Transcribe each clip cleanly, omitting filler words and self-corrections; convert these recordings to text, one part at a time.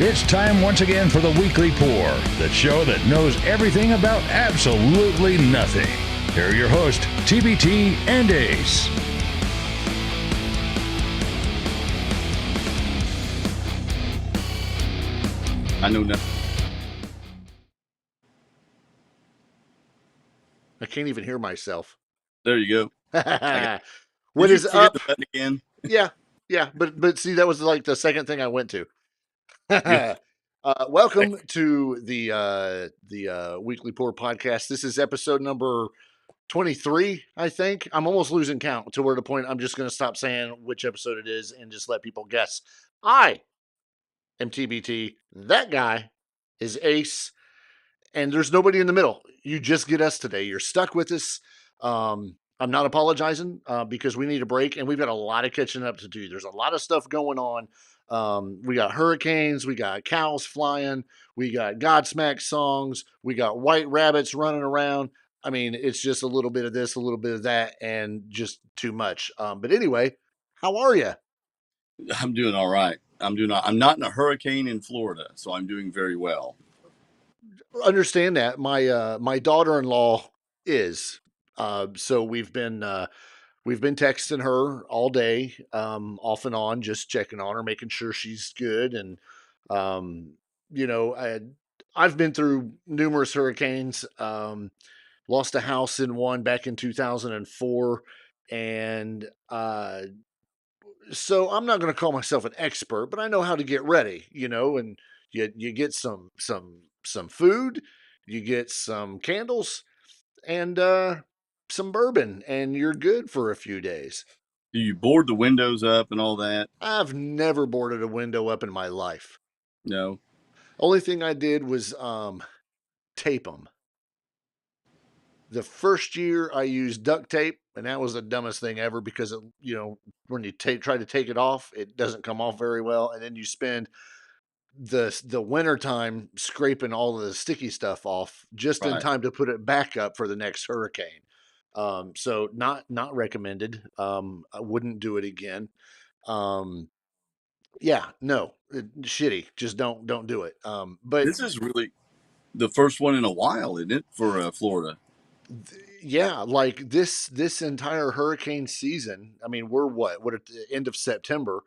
It's time once again for the Weekly Pour, the show that knows everything about absolutely nothing. Here are your hosts, TBT and Ace. I know nothing. I can't even hear myself. There you go. What is up? The button again? Yeah. But see, that was like the second thing I went to. Welcome to the Weekly Pour podcast. This is episode number 23, I think. I'm almost losing count to where the point I'm just going to stop saying which episode it is and just let people guess. I am TBT. That guy is Ace. And there's nobody in the middle. You just get us today. You're stuck with us. I'm not apologizing because we need a break, and we've got a lot of catching up to do. There's a lot of stuff going on. We got hurricanes. We got cows flying. We got Godsmack songs. We got white rabbits running around. I mean, it's just a little bit of this, a little bit of that, and just too much. But anyway, how are you? I'm doing all right. I'm not in a hurricane in Florida, so I'm doing very well. Understand that my daughter-in-law is so we've been texting her all day, off and on, just checking on her, making sure she's good. And I've been through numerous hurricanes. Lost a house in one back in 2004, and so I'm not going to call myself an expert, but I know how to get ready, and you get some food, you get some candles, and some bourbon, and you're good for a few days. Do you board the windows up and all that? I've never boarded a window up in my life. No. Only thing I did was tape them. The first year I used duct tape, and that was the dumbest thing ever because when you try to take it off, it doesn't come off very well, and then you spend the winter time scraping all of the sticky stuff off just in time to put it back up for the next hurricane. So not recommended. I wouldn't do it again. Shitty. Just don't do it. But this is really the first one in a while, isn't it, for Florida? Yeah, like this entire hurricane season. I mean, we're at the end of September.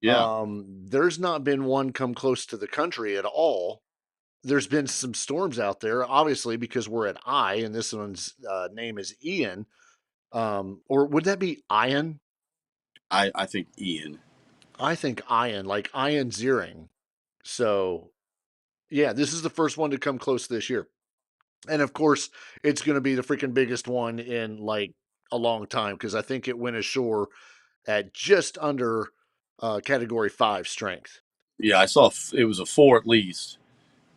Yeah. There's not been one come close to the country at all. There's been some storms out there, obviously, because we're at I, and this one's name is Ian. Or would that be Ian? I think Ian. I think Ian, like Ian Ziering. So, yeah, this is the first one to come close this year. And of course, it's going to be the freaking biggest one in like a long time because I think it went ashore at just under Category 5 strength. Yeah, I saw it was a 4 at least,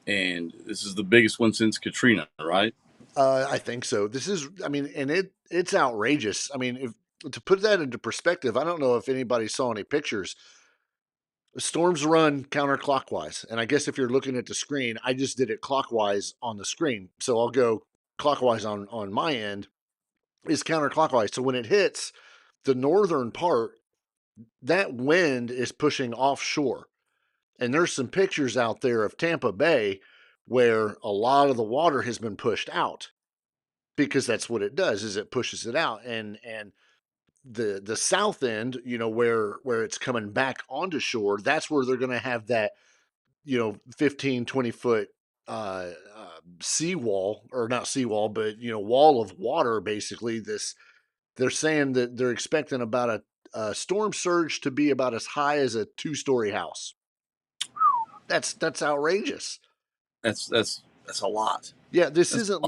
and this is the biggest one since Katrina, right? I think so. This is, I mean, and it's outrageous. I mean, to put that into perspective, I don't know if anybody saw any pictures. Storms run counterclockwise, and I guess if you're looking at the screen, I just did it clockwise on the screen. So I'll go clockwise on my end is counterclockwise. So when it hits the northern part, that wind is pushing offshore. And there's some pictures out there of Tampa Bay where a lot of the water has been pushed out because that's what it does is it pushes it out. And the south end, where it's coming back onto shore, that's where they're going to have that, 15, 20 foot seawall, or not seawall, but, wall of water, basically. They're saying that they're expecting about a storm surge to be about as high as a 2-story house. That's outrageous. That's a lot. Yeah, this isn't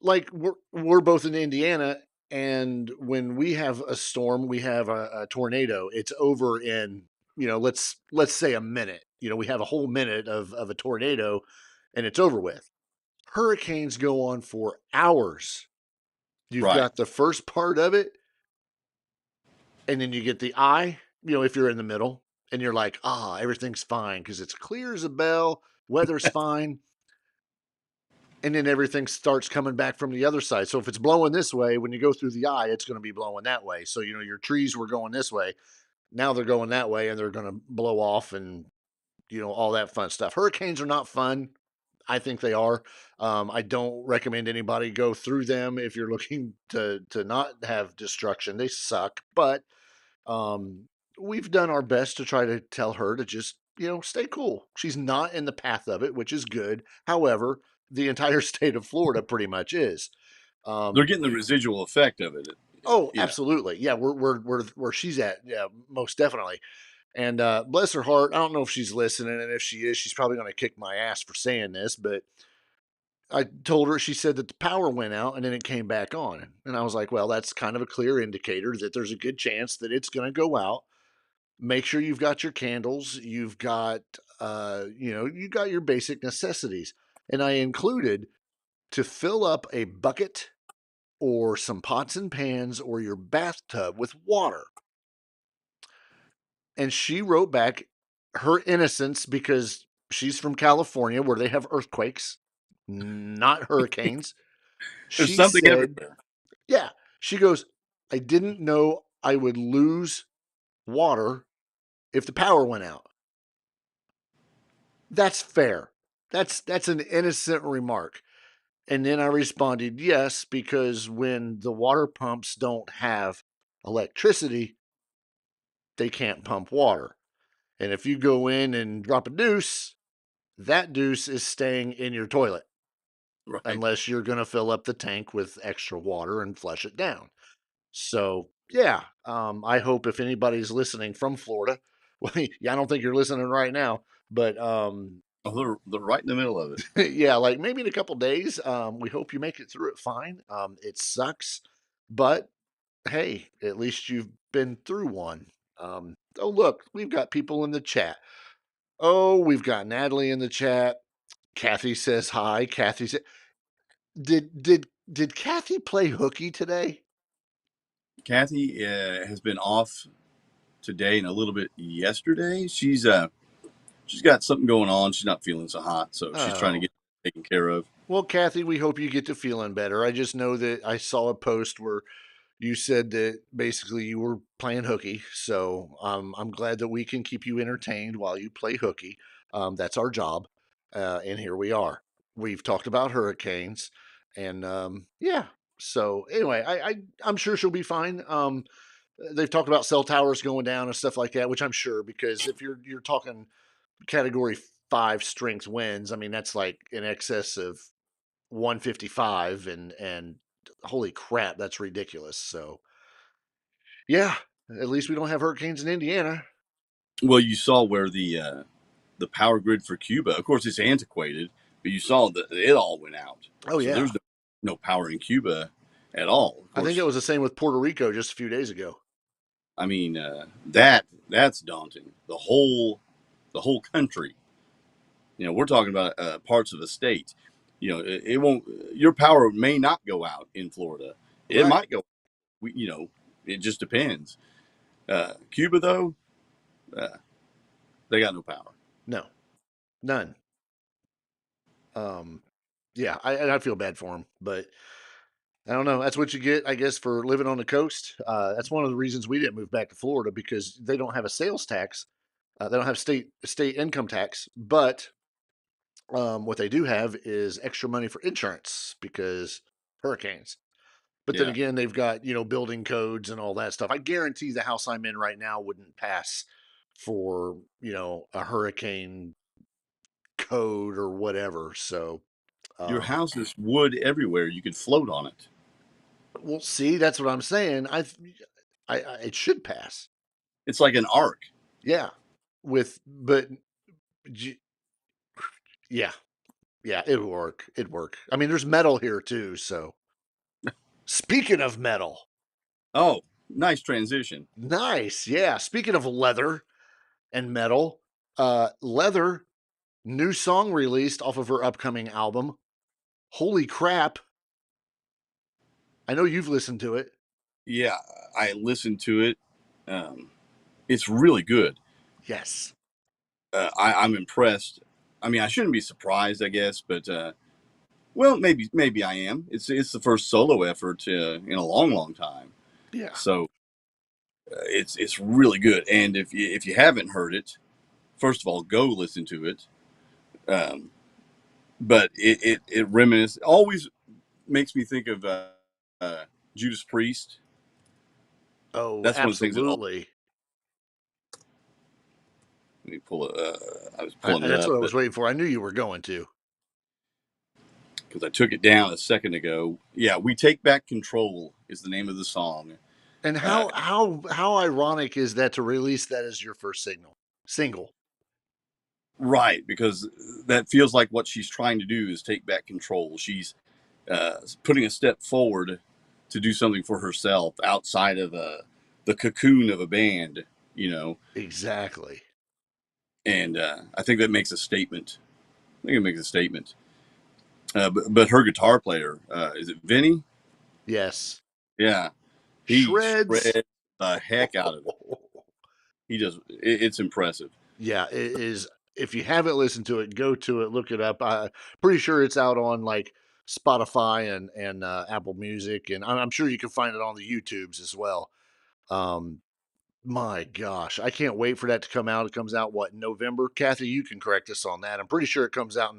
like we're both in Indiana, and when we have a storm, we have a tornado. It's over in, let's say a minute. We have a whole minute of a tornado, and it's over with. Hurricanes go on for hours. You've got the first part of it, and then you get the eye, if you're in the middle, and you're like, everything's fine because it's clear as a bell, weather's fine. And then everything starts coming back from the other side. So if it's blowing this way, when you go through the eye, it's going to be blowing that way. So, your trees were going this way. Now they're going that way, and they're going to blow off, and all that fun stuff. Hurricanes are not fun. I think they are. I don't recommend anybody go through them if you're looking to not have destruction. They suck, but um, we've done our best to try to tell her to just stay cool. She's not in the path of it, which is good. However, the entire state of Florida pretty much is. They're getting the residual effect of it. Oh, absolutely. Yeah, we're where she's at. Yeah, most definitely. And bless her heart, I don't know if she's listening, and if she is, she's probably going to kick my ass for saying this. But I told her, she said that the power went out and then it came back on, and I was like, well, that's kind of a clear indicator that there's a good chance that it's going to go out. Make sure you've got your candles, you've got, you got your basic necessities, and I included to fill up a bucket or some pots and pans or your bathtub with water. And she wrote back her innocence because she's from California where they have earthquakes, not hurricanes. There's She something said, everywhere. yeah, she goes, I didn't know I would lose water if the power went out. That's fair. That's an innocent remark. And then I responded, yes, because when the water pumps don't have electricity, they can't pump water. And if you go in and drop a deuce, that deuce is staying in your toilet Right. unless you're going to fill up the tank with extra water and flush it down. So, yeah, I hope if anybody's listening from Florida, well, yeah, I don't think you're listening right now, but Oh, they're right in the middle of it. yeah, like maybe in a couple days, we hope you make it through it fine. It sucks, but hey, at least you've been through one. Oh, look, we've got people in the chat. Oh, we've got Natalie in the chat. Kathy says hi. Kathy said, did Kathy play hooky today? Kathy has been off today and a little bit yesterday. She's got something going on. She's not feeling so hot, so she's trying to Oh. get taken care of. Well, Kathy, we hope you get to feeling better. I just know that I saw a post where you said that basically you were playing hooky. So I'm glad that we can keep you entertained while you play hooky. That's our job. And here we are. We've talked about hurricanes. And yeah. So anyway, I'm sure she'll be fine. They've talked about cell towers going down and stuff like that, which I'm sure, because if you're talking category 5 strength winds, I mean that's like in excess of 155, and holy crap, that's ridiculous. So yeah, at least we don't have hurricanes in Indiana. Well, you saw where the power grid for Cuba. Of course, it's antiquated, but you saw that it all went out. Oh So yeah, there's no power in Cuba at all. Of I think it course, was the same with Puerto Rico just a few days ago. I mean that's daunting. The whole country. We're talking about parts of the state. It won't. Your power may not go out in Florida. It Right. might go. It just depends. Cuba though, uh, they got no power. No, none. Yeah, I feel bad for them, but I don't know. That's what you get, I guess, for living on the coast. That's one of the reasons we didn't move back to Florida, because they don't have a sales tax. They don't have state income tax, but what they do have is extra money for insurance because hurricanes. But then Yeah, again, they've got, building codes and all that stuff. I guarantee the house I'm in right now wouldn't pass for, a hurricane code or whatever. So, your um, house is wood everywhere. You could float on it. we'll see. That's what I'm saying. It should pass. It's like an arc. Yeah. But yeah, yeah, it'd work. It'd work. I mean, there's metal here too. So, speaking of metal, Oh, nice transition. nice. Yeah. Speaking of leather and metal, Leather, new song released off of her upcoming album. Holy crap. I know you've listened to it. Yeah, I listened to it. Um, it's really good. Yes. I'm impressed. I mean, I shouldn't be surprised, I guess, but well, maybe I am. It's the first solo effort in a long time. Yeah. So it's really good. And if you haven't heard it, first of all, go listen to it. Um, but it reminisces, always makes me think of uh, Judas Priest. Oh, That's one of the things that absolutely. let me pull it. I was pulling it That's up, what I but was waiting for. I knew you were going to. because I took it down a second ago. Yeah, "We Take Back Control" is the name of the song. And Uh, how ironic is that to release that as your first single? right, because that feels like what she's trying to do is take back control. She's putting a step forward to do something for herself outside of the cocoon of a band, you know. Exactly. And I think that makes a statement. I think it makes a statement. But her guitar player, is it Vinny? Yes. Yeah, he Shreds. shreds the heck out of it. He does. It's impressive. Yeah, it is. If you haven't listened to it, go to it, look it up. Pretty sure it's out on like Spotify and Apple Music, and I'm sure you can find it on the YouTubes as well. Um, my gosh, I can't wait for that to come out. It comes out what, in November? Kathy, you can correct us on that. I'm pretty sure it comes out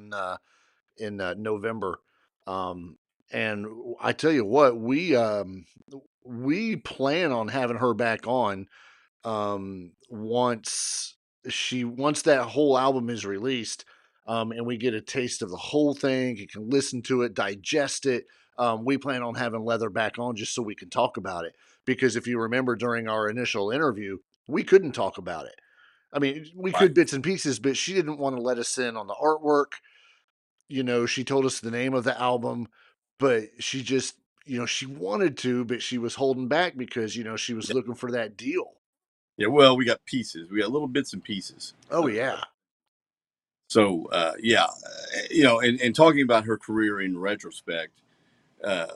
in November. Um, and I tell you what, we plan on having her back on once that whole album is released, and we get a taste of the whole thing. You can listen to it, digest it. We plan on having Leather back on just so we can talk about it. Because if you remember during our initial interview, we couldn't talk about it. I mean, we Right. could bits and pieces, but she didn't want to let us in on the artwork. She told us the name of the album, but she just, she wanted to, but she was holding back because, she was Yeah. looking for that deal. Yeah. Well, we got pieces. We got little bits and pieces. Oh, yeah. So yeah, and talking about her career in retrospect, uh,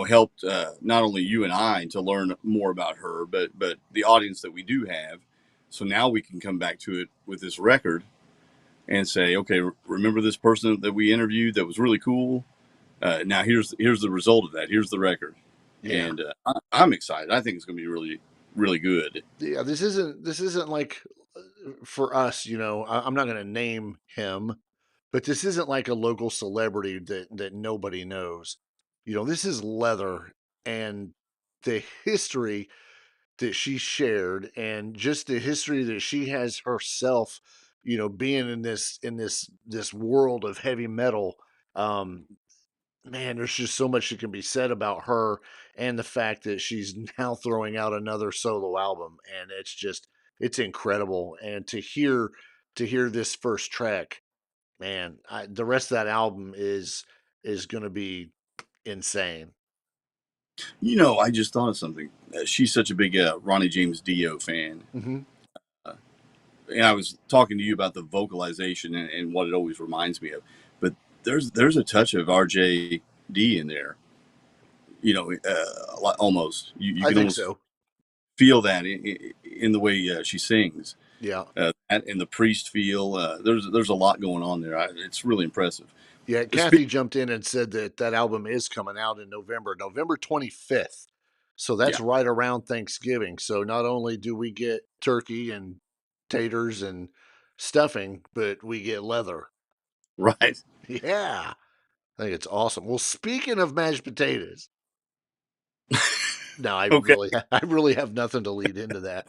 helped not only you and I to learn more about her, but the audience that we do have. So now we can come back to it with this record and say, okay, remember this person that we interviewed that was really cool. Now here's the result of that. Here's the record, Yeah. and I'm excited. I think it's going to be really really good. Yeah, this isn't like for us, I'm not going to name him, but this isn't like a local celebrity that nobody knows. This is Leather, and the history that she shared and just the history that she has herself, being in this world of heavy metal. um Man, there's just so much that can be said about her and the fact that she's now throwing out another solo album, and it's incredible. And to hear this first track, man, the rest of that album is going to be insane. I just thought of something. She's such a big Ronnie James Dio fan. Hmm. Uh, and I was talking to you about the vocalization and what it always reminds me of. But there's a touch of RJD in there. Almost you I can think almost so. feel that in the way she sings. Yeah. And the priest feel. There's a lot going on there. It's really impressive. Yeah, Speak Kathy jumped in and said that album is coming out in November 25th. So that's Yeah, right around Thanksgiving. So not only do we get turkey and taters and stuffing, but we get leather. right. Yeah, I think it's awesome. Well, speaking of mashed potatoes, no, I Okay. really, I really have nothing to lead into that.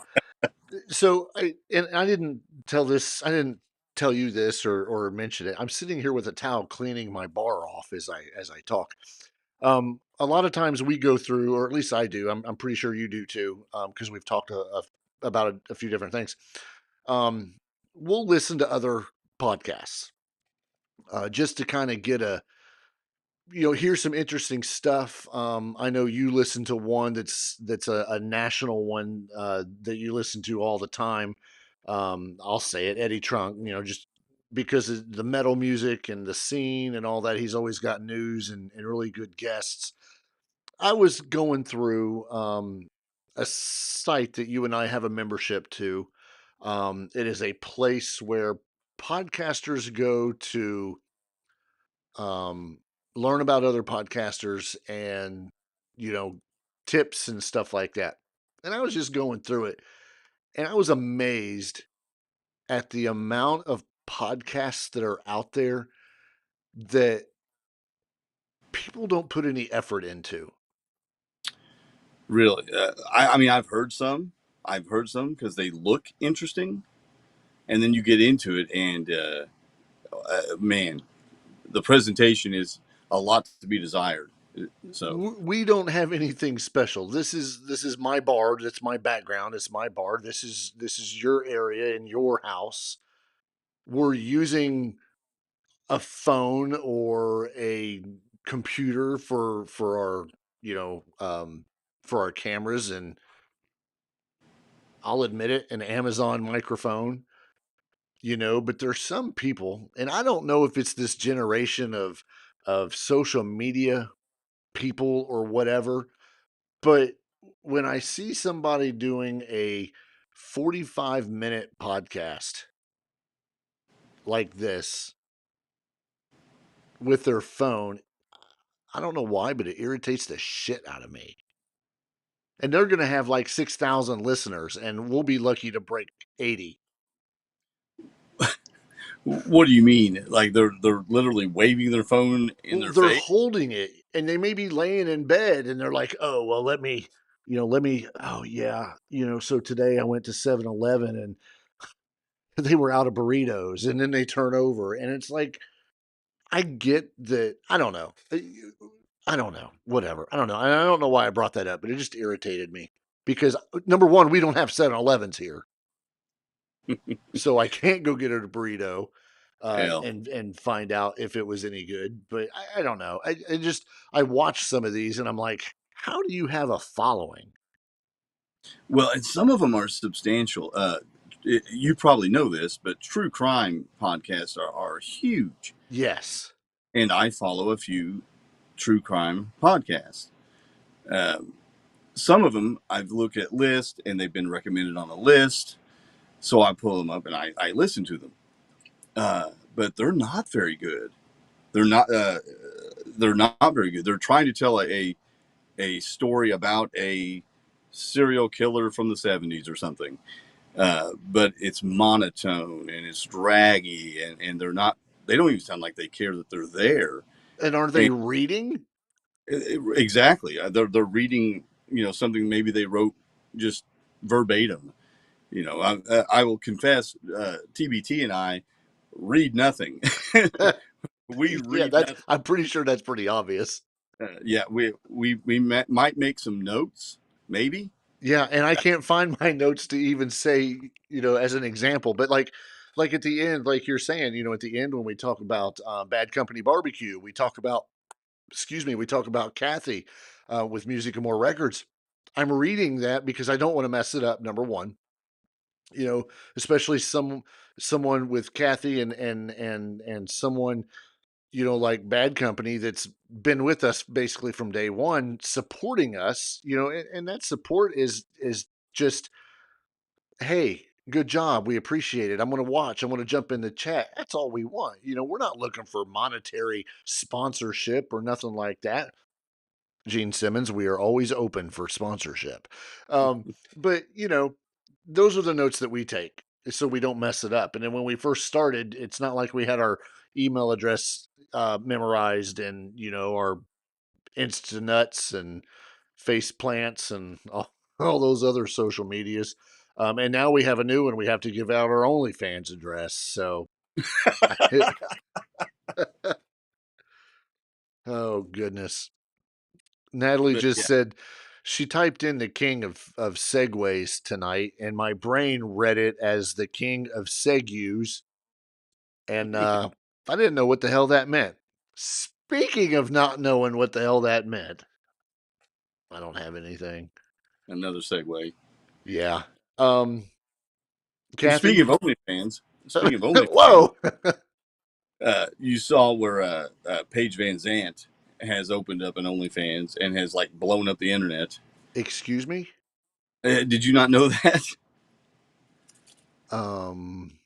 So I didn't tell you this or mention it. I'm sitting here with a towel cleaning my bar off as I talk. A lot of times we go through, or at least I do. I'm pretty sure you do too, because we've talked about a few different things. Um, we'll listen to other podcasts just to kind of get here's some interesting stuff. I know you listen to one that's a national one that you listen to all the time. I'll say it, Eddie Trunk. Just because of the metal music and the scene and all that, he's always got news and really good guests. I was going through a site that you and I have a membership to. It is a place where podcasters go to um, learn about other podcasters and, you know, tips and stuff like that. And I was just going through it and I was amazed at the amount of podcasts that are out there that people don't put any effort into. Really, I mean, I've heard some. I've heard some because they look interesting, and then you get into it, and man, the presentation is a lot to be desired. So, We don't have anything special. This is my bar. That's my background. It's my bar. This is your area in your house. We're using a phone or a computer for our for our cameras, and I'll admit it, an Amazon microphone. But there's some people, and I don't know if it's this generation of social media people or whatever, but when I see somebody doing a 45-minute podcast like this with their phone, I don't know why, but it irritates the shit out of me. And they're going to have like 6,000 listeners, and we'll be lucky to break 80. what do you mean? Like they're literally waving their phone in Well, their they're face? holding it, and they may be laying in bed, and they're like, "Oh, well, oh yeah, so today I went to 7-Eleven and they were out of burritos," and then they turn over, and it's like, I get that. I don't know. I don't know. Whatever. I don't know. I don't know why I brought that up, but it just irritated me because number one, we don't have 7-Elevens here, so I can't go get a burrito Hell, and find out if it was any good. But I don't know. I watch some of these and I'm like, how do you have a following? well, and some of them are substantial. You probably know this, but true crime podcasts are huge, Yes. and I follow a few true crime podcasts. Um, some of them I've looked at list, and they've been recommended on a list, so I pull them up and I listen to them. But they're not very good. They're not. They're not very good. They're trying to tell a story about a serial killer from the 70s or something. But it's monotone and it's draggy, and they don't even sound like they care that they're there. And are they And reading? exactly. They're reading, something maybe they wrote just verbatim. I will confess, TBT and I read nothing. We Yeah, read nothing. I'm pretty sure that's pretty obvious. Yeah, might make some notes, maybe. Yeah, and I can't find my notes to even say, as an example, but like at the end, like you're saying, at the end when we talk about Bad Company Barbecue, we talk about, excuse me, we talk about Kathy with Music and More Records. I'm reading that because I don't want to mess it up. Number one, especially someone with Kathy and someone like Bad Company that's been with us basically from day one, supporting us, and that support is just, hey, good job, we appreciate it. I'm going to watch. I'm going to jump in the chat. That's all we want. We're not looking for monetary sponsorship or nothing like that. Gene Simmons, we are always open for sponsorship. But those are the notes that we take so we don't mess it up. And then when we first started, it's not like we had our email address memorized and our Insta nuts and face plants and all those other social medias. And now we have a new one. We have to give out our OnlyFans address. So, oh goodness. Natalie But just yeah, said she typed in the king of segways tonight, and my brain read it as the king of segues, and I didn't know what the hell that meant. Speaking of not knowing what the hell that meant, I don't have anything. another segue. Yeah. Speaking Kathy? of OnlyFans, speaking of OnlyFans, Whoa! you saw where Paige VanZant has opened up an OnlyFans and has like blown up the internet. Excuse me? Did you not know that? Um,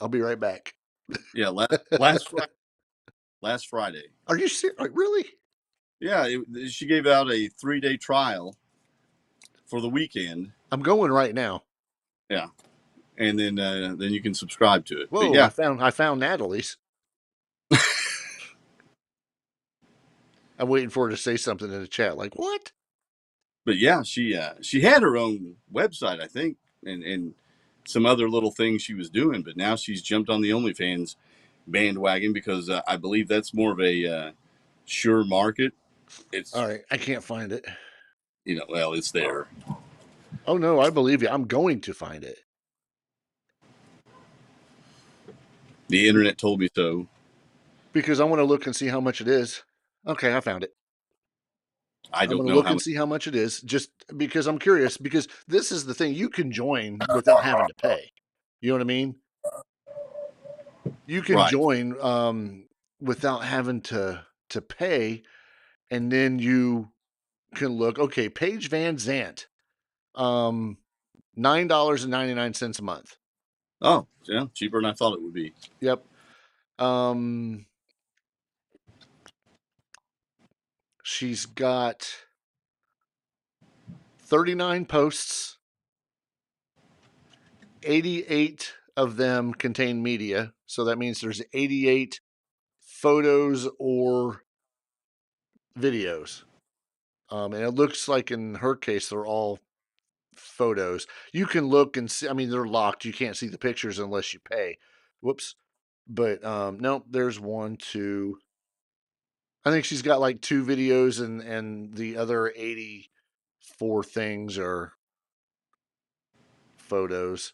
I'll be right back. Yeah, last Friday. Last Friday. Are you serious? Really? Yeah, she gave out a 3-day trial for the weekend. I'm going right now. Yeah, and then you can subscribe to it. But Whoa! yeah, I found Natalie's. I'm waiting for her to say something in the chat. Like what? but yeah, she had her own website, I think, and some other little things she was doing. But now she's jumped on the OnlyFans bandwagon because I believe that's more of a sure market. All It's right, I can't find it. well, it's there. Oh no, I believe you. I'm going to find it The internet told me so. because I want to look and see how much it is. Okay, I found it. I I'm don't going to know look how and much. see how much it is just because I'm curious. Because this is the thing, you can join without having to pay. You know what I mean? You can Right. join without having to pay, and then you can look. Okay, Paige VanZant, $9.99 a month. Oh, yeah, cheaper than I thought it would be. Yep. She's got 39 posts. 88 of them contain media, so that means there's 88 photos or videos. And it looks like in her case they're all photos. You can look and see. I mean, they're locked. You can't see the pictures unless you pay. Whoops. But no, there's one, two. I think she's got like 2 videos, and the other 84 things are photos.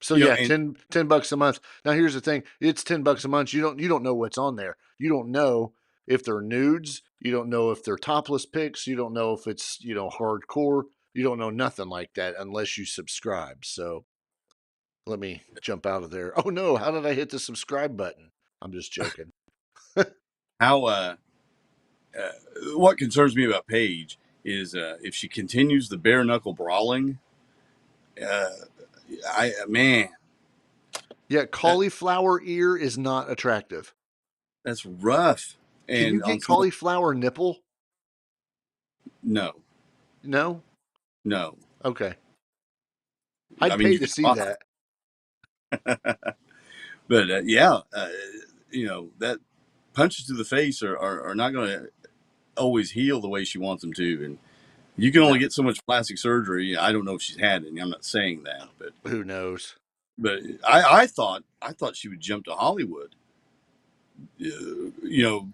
So yeah, And 10 bucks a month. Now here's the thing. It's 10 bucks a month. You don't know what's on there. You don't know if they're nudes. You don't know if they're topless pics. You don't know if it's, hardcore. You don't know nothing like that unless you subscribe. So let me jump out of there. Oh no, how did I hit the subscribe button? I'm just joking. how what concerns me about Paige is if she continues the bare knuckle brawling. Uh, I man, Yeah, that cauliflower ear is not attractive. that's rough. Can you And on get some cauliflower nipple? no, No? no. Okay. I I'd mean, pay you to can see try, that. but yeah, that punches to the face are not going to always heal the way she wants them to, and you can only No. get so much plastic surgery. I don't know if she's had any. I'm not saying that, Who knows? but I thought she would jump to Hollywood.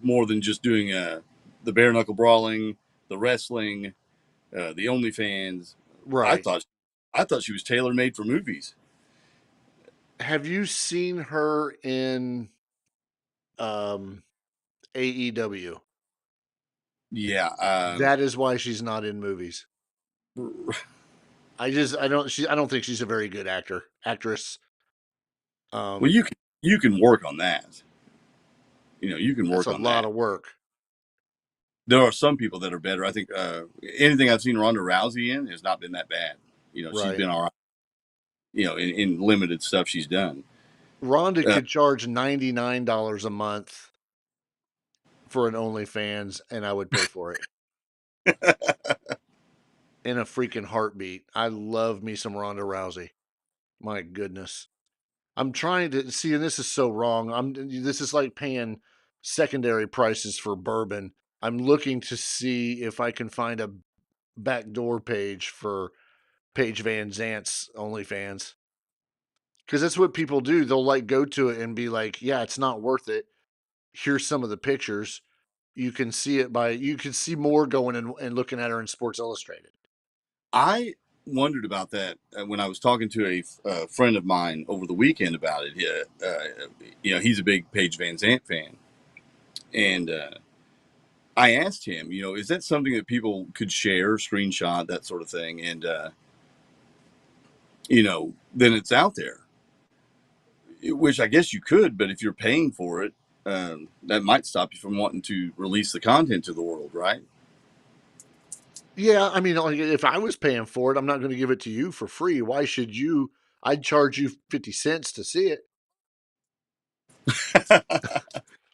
More than just doing the bare knuckle brawling, the wrestling, the OnlyFans. I Right. thought I thought she was tailor made for movies. Have you seen her in um AEW? Yeah. That is why she's not in movies. I don't think she's a very good actress. Well, Um you can work on that. You can that's work a on lot that. of work. There are some people that are better. I think anything I've seen Ronda Rousey in has not been that bad. She's Right. been all right. In limited stuff she's done. Rhonda Uh, could charge $99 a month for an OnlyFans and I would pay for it in a freaking heartbeat. I love me some Ronda Rousey. My goodness. I'm trying to see, and this is so wrong. This is like paying secondary prices for bourbon. I'm looking to see if I can find a backdoor page for Paige Van Zant's OnlyFans. Because that's what people do. They'll like go to it and be like, yeah, it's not worth it. Here's some of the pictures. You can see more going and looking at her in Sports Illustrated. I wondered about that when I was talking to a friend of mine over the weekend about it. He's a big Paige Van Zant fan, and I asked him, is that something that people could share, screenshot, that sort of thing, and then it's out there, which I guess you could, but if you're paying for it, that might stop you from wanting to release the content to the world, right? Yeah, I mean, like, if I was paying for it, I'm not going to give it to you for free. Why should you? I'd charge you 50 cents to see it.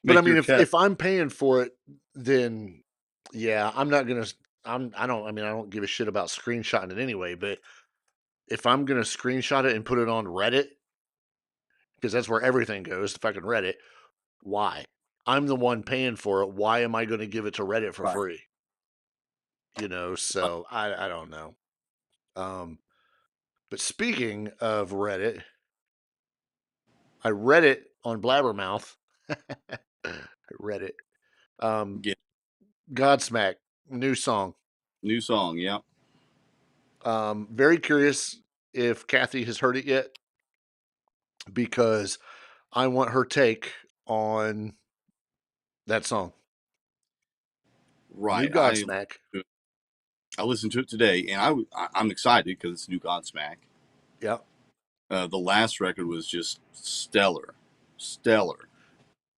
But I Make mean, your cut. if I'm paying for it, then yeah, I'm not gonna. I don't. I mean, I don't give a shit about screenshotting it anyway. But if I'm going to screenshot it and put it on Reddit, because that's where everything goes, the fucking Reddit, why? I'm the one paying for it. Why am I going to give it to Reddit for Right. free? So I don't know. But speaking of Reddit, I read it on Blabbermouth. I read it. Get Godsmack, new song. new song. Yeah. Very curious if Kathy has heard it yet, because I want her take on that song. New Right. Godsmack. I listened to it today, and I'm excited because it's new Godsmack. Yep. The last record was just stellar.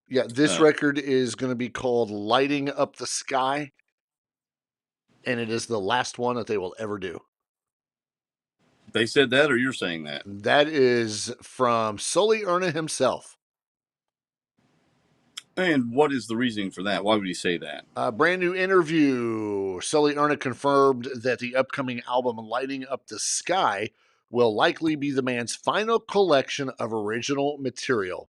Yeah, this record is going to be called Lighting Up the Sky, and it is the last one that they will ever do. They said that, or you're saying that? That is from Sully Erna himself. And what is the reasoning for that? Why would he say that? A brand new interview. Sully Erna confirmed that the upcoming album Lighting Up the Sky will likely be the band's final collection of original material.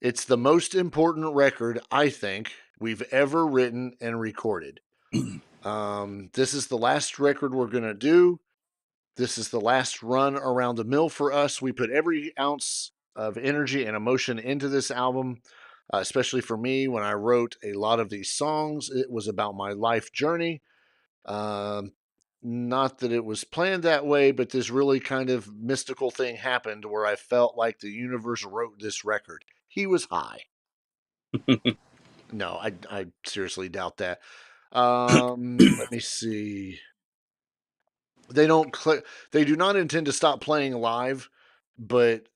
It's the most important record, I think, we've ever written and recorded. This is the last record we're going to do. This is the last run around the mill for us. We put every ounce of energy and emotion into this album, especially for me. When I wrote a lot of these songs, it was about my life journey. Not that it was planned that way, but this really kind of mystical thing happened where I felt like the universe wrote this record. He was high. No, I seriously doubt that. Let me see. They don't they do not intend to stop playing live, but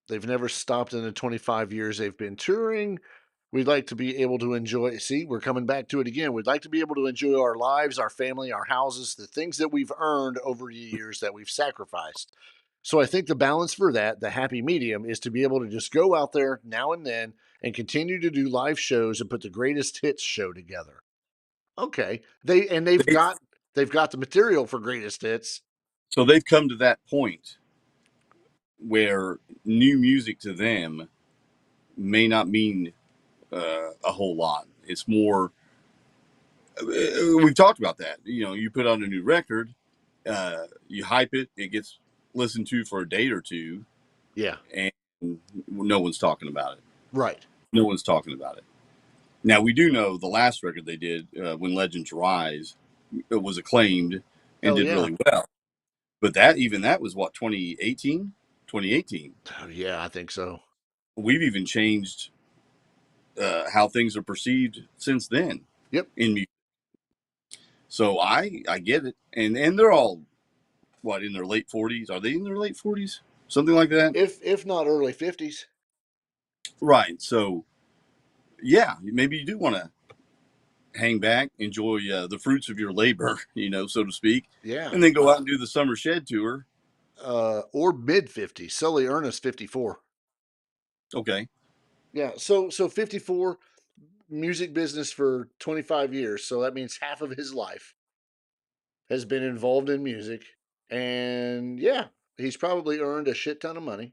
they've never stopped in the 25 years they've been touring. We'd like to be able to enjoy. See, we're coming back to it again. We'd like to be able to enjoy our lives, our family, our houses, the things that we've earned over the years that we've sacrificed. So I think the balance for that, the happy medium, is to be able to just go out there now and then and continue to do live shows and put the greatest hits show together. Okay, they've got the material for greatest hits. So they've come to that point where new music to them may not mean a whole lot. It's more. We've talked about that. You put out a new record, you hype it, it gets listened to for a day or two, Yeah, and no one's talking about it. right. No one's talking about it. Now, we do know the last record they did, When Legends Rise, it was acclaimed and Hell did yeah. really well. But that was what, 2018? 2018. Oh, yeah, I think so. We've even changed how things are perceived since then. Yep. In music. So I get it. And they're all, what, in their late 40s? Are they in their late 40s? Something like that? If not early 50s. Right. So, yeah, maybe you do want to hang back, enjoy the fruits of your labor, so to speak. Yeah. And then go out and do the summer shed tour. Or mid 50s. Sully Erna's 54. Okay. Yeah, so 54, music business for 25 years. So that means half of his life has been involved in music. And yeah, he's probably earned a shit ton of money.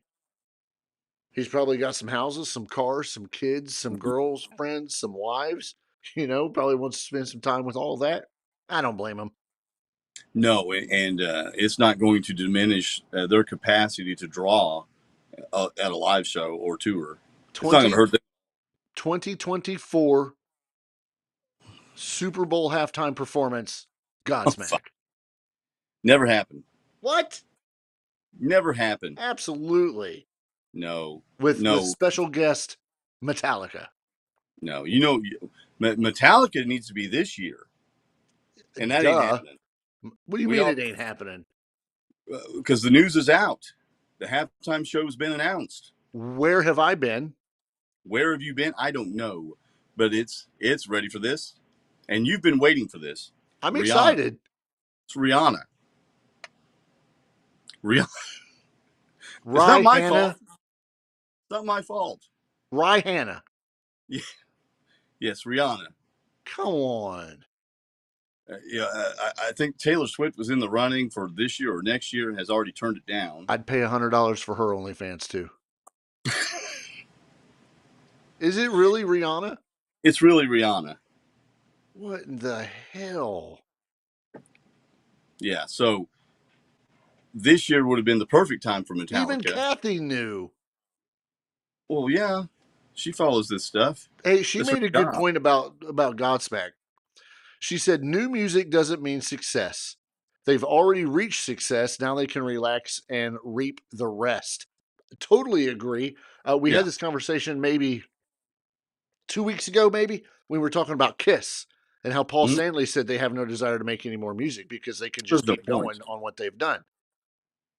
He's probably got some houses, some cars, some kids, some girls, friends, some wives. Probably wants to spend some time with all that. I don't blame him. No, and it's not going to diminish their capacity to draw at a live show or tour. It's not going to hurt them. 2024 Super Bowl halftime performance, Godsmack. Never happened. What? Never happened. Absolutely. No. With special guest Metallica. No. Metallica needs to be this year. And that ain't happening. What do you mean it ain't happening? Because the news is out. The halftime show has been announced. Where have I been? Where have you been? I don't know. But it's ready for this. And you've been waiting for this. I'm excited. It's Rihanna. It's not my fault. It's not my fault. Rihanna. Yeah. Yes, Rihanna. Come on. I think Taylor Swift was in the running for this year or next year and has already turned it down. I'd pay $100 for her OnlyFans too. Is it really Rihanna? It's really Rihanna. What in the hell? Yeah, so this year would have been the perfect time for Metallica. Even Kathy knew. Well, yeah, she follows this stuff. Hey, she That's made her a good job. point about Godsmack. She said new music doesn't mean success. They've already reached success. Now they can relax and reap the rest. Totally agree. We Yeah. had this conversation maybe 2 weeks ago, maybe. We were talking about Kiss and how Paul Mhm. Stanley said they have no desire to make any more music because they can There's just no keep point. going on what they've done.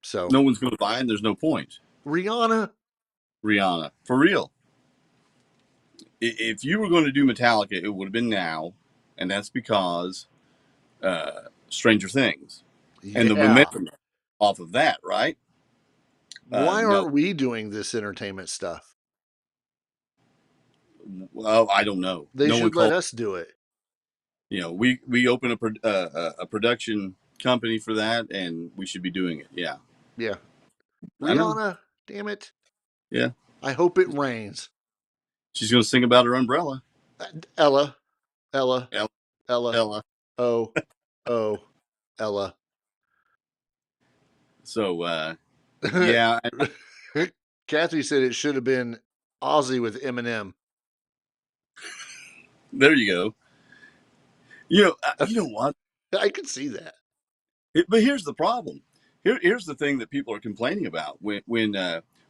So No one's going to buy it, and there's no point. Rihanna, For real. If you were going to do Metallica, it would have been now, and that's because Stranger Things and the yeah. momentum off of that, right? Why No. aren't we doing this entertainment stuff? Well, I don't know. They No one should let called. us do it. You know, we open a production company for that, and we should be doing it. Yeah. Yeah. I know. Rihanna, damn it. Yeah. I hope it rains. She's going to sing about her umbrella. Ella, Ella. oh, Ella. So, yeah. Kathy said it should have been Ozzy with Eminem. There you go. You know what? I could see that. But here's the problem. Here's the thing that people are complaining about. When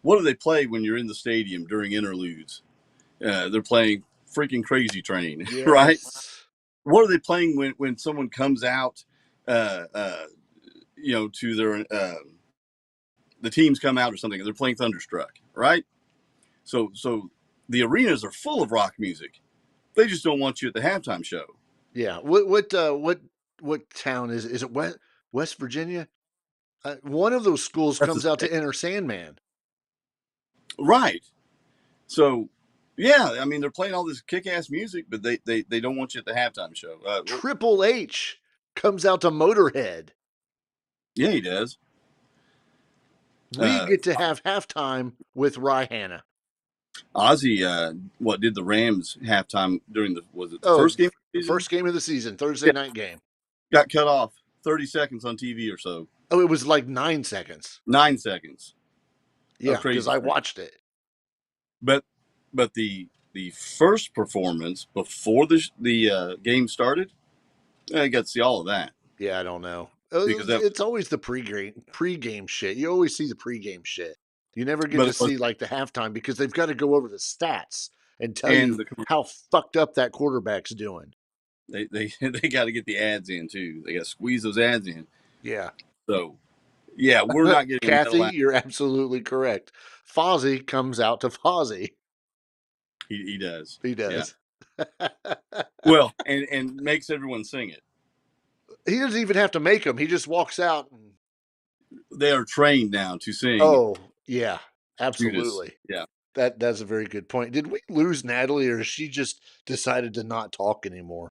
what do they play when you're in the stadium during interludes? They're playing freaking Crazy Train, Yes. right? What are they playing when someone comes out, to their the teams come out or something? They're playing Thunderstruck, right? So the arenas are full of rock music. They just don't want you at the halftime show. Yeah. What town is it? West Virginia? One of those schools comes out to Enter Sandman. Right. So, yeah, I mean, they're playing all this kick-ass music, but they don't want you at the halftime show. Triple H comes out to Motorhead. Yeah, he does. We get to have halftime with Rihanna. Ozzy, did the Rams halftime during the first game of the season? First game of the season, Thursday night game. Got cut off 30 seconds on TV or so. Oh, it was like 9 seconds. 9 seconds. Yeah, because I watched it. But the first performance before the game started, I got to see all of that. Yeah, I don't know. It's always the pregame shit. You always see the pregame shit. You never get to see like the halftime because they've got to go over the stats and tell you how fucked up that quarterback's doing. They got to get the ads in too. They got to squeeze those ads in. Yeah. So, yeah, we're not getting Kathy. You're absolutely correct. Fozzie comes out to Fozzie. He does. He does. Yeah. Well, and makes everyone sing it. He doesn't even have to make them. He just walks out. And... They are trained now to sing. Oh, yeah, absolutely. Judas. Yeah. That's a very good point. Did we lose Natalie, or she just decided to not talk anymore?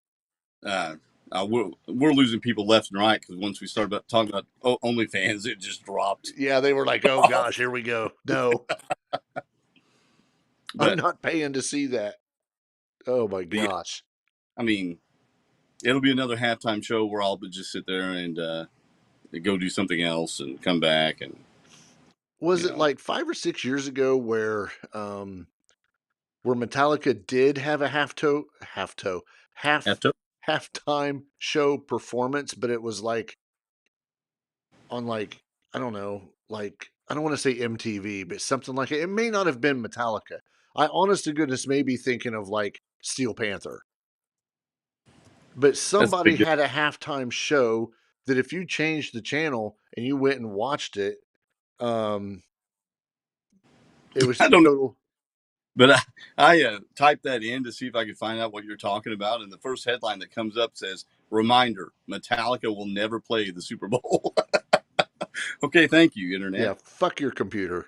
We're losing people left and right because once we started talking about OnlyFans, it just dropped. Yeah, they were like, "Oh gosh, here we go." No, I'm not paying to see that. Oh my gosh! I mean, it'll be another halftime show where I'll just sit there and go do something else and come back. And was it like 5 or 6 years ago where Metallica did have a halftime show performance, but it was like on like, I don't know, like, I don't want to say MTV, but something like it. It may not have been Metallica. I honest to goodness may be thinking of like Steel Panther. But somebody had a halftime show that if you changed the channel and you went and watched it, it was I don't know. But I typed that in to see if I could find out what you're talking about. And the first headline that comes up says, "Reminder, Metallica will never play the Super Bowl." Okay, thank you, Internet. Yeah, fuck your computer.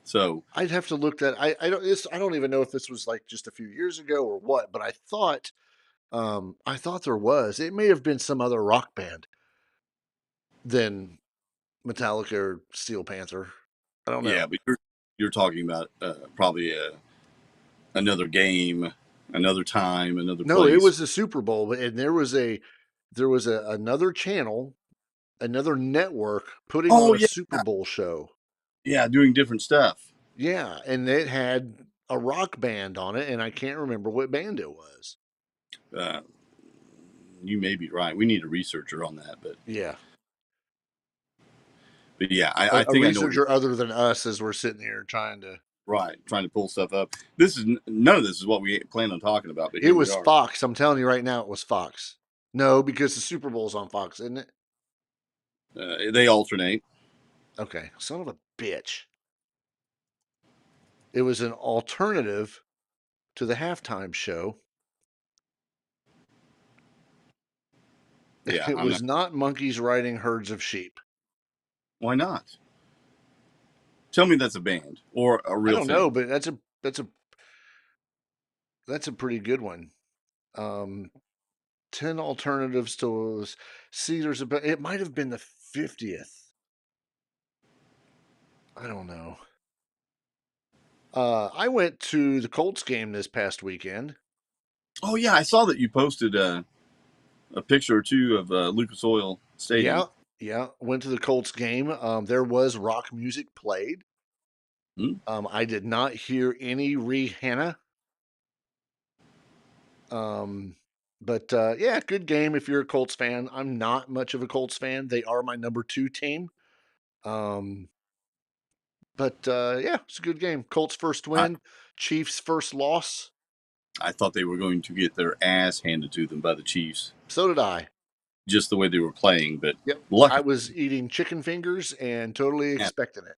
So I'd have to look that. I don't even know if this was like just a few years ago or what, but I thought I thought there was. It may have been some other rock band than Metallica or Steel Panther. I don't know. Yeah, but you're talking about probably another game, another time, another No, it place. was the Super Bowl, and there was another channel, another network putting on Oh a yeah, Super Bowl show. yeah, doing different stuff. Yeah, and it had a rock band on it, and I can't remember what band it was. Uh, you may be right. We need a researcher on that, Yeah, but yeah, a, I a think I know what you're researcher other than us as we're sitting here trying to. right. Trying to pull stuff up. This is none of this is what we planned on talking about, but It here we was are. Fox. I'm telling you right now, it was Fox. No, because the Super Bowl's on Fox, isn't it? They alternate. Okay, son of a bitch. It was an alternative to the halftime show. Yeah, It I'm was not. not monkeys riding herds of sheep. Why not? Tell me that's a band or a I real don't know, thing. but that's a pretty good one. Um, 10 alternatives to see. It might have been the 50th. I don't know. I went to the Colts game this past weekend. Oh yeah, I saw that you posted a picture or two of Lucas Oil Stadium. Yeah. Went to the Colts game. There was rock music played. Hmm? I did not hear any Rihanna. But yeah, good game if you're a Colts fan. I'm not much of a Colts fan. They are my number 2 team. Um, but yeah, it's a good game. Colts first I, win, Chiefs first loss. I thought they were going to get their ass handed to them by the Chiefs, So did I. just the way they were playing. But Yep. I luckily, was eating chicken fingers and totally expecting it.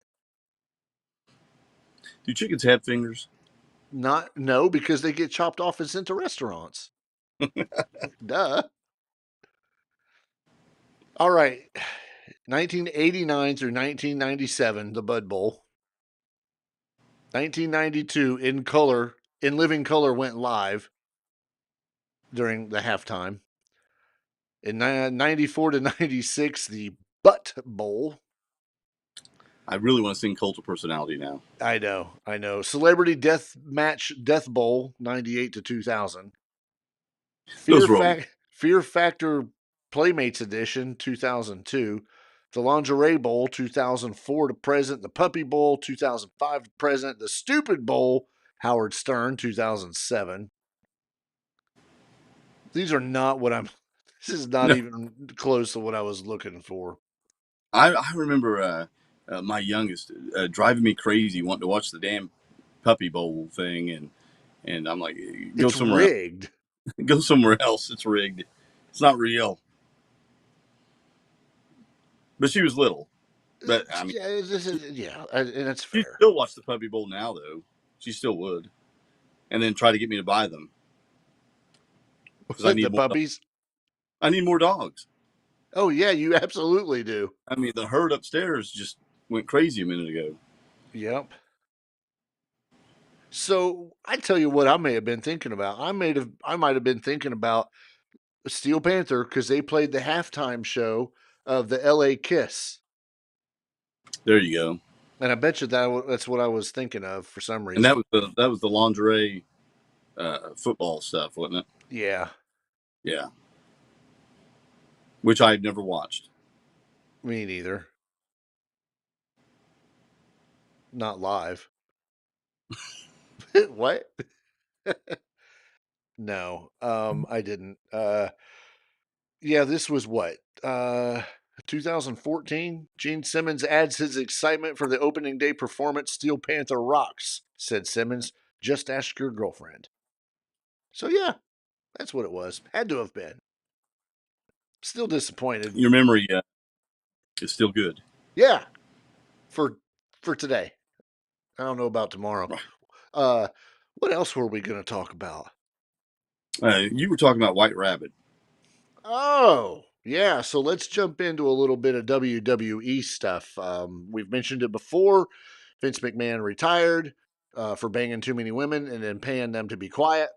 do chickens have fingers? No, because they get chopped off and sent to restaurants. Duh. All right. 1989 through 1997, the Bud Bowl. 1992, in living color, went live during the halftime. In 94 to 96, the Butt Bowl. I really want to sing Cult of Personality now. I know. Celebrity Death Bowl, 98 to 2000. Those were always. Fear Factor Playmates Edition, 2002. The Lingerie Bowl, 2004 to present. The Puppy Bowl, 2005 to present. The Stupid Bowl, Howard Stern, 2007. These are not what I'm. This is not No, even close to what I was looking for. I remember my youngest driving me crazy, wanting to watch the damn Puppy Bowl thing, and I'm like, go It's somewhere else. rigged. Go somewhere else. It's rigged. It's not real. But she was little. But I mean, And that's she fair. still watch the Puppy Bowl now, though. She still would, and then try to get me to buy them because I The need more. puppies. I need more dogs. Oh yeah, you absolutely do. I mean, the herd upstairs just went crazy a minute ago. Yep. So I tell you what, I may have been thinking about. I might have been thinking about Steel Panther because they played the halftime show of the L.A. Kiss, There you go. and I bet you that's what I was thinking of for some And reason. that was the lingerie football stuff, wasn't it? Yeah, Yeah, which I had never watched. me neither. Not live. What? No, I didn't. Yeah, this was what? 2014. Gene Simmons adds his excitement for the opening day performance. Steel Panther rocks, said Simmons. Just ask your girlfriend. So yeah, that's what it was. Had to have been. Still disappointed. Your memory is still good. Yeah, for today. I don't know about tomorrow. Uh, what else were we going to talk about? You were talking about White Rabbit. Oh, yeah. So let's jump into a little bit of WWE stuff. We've mentioned it before. Vince McMahon retired for banging too many women and then paying them to be quiet.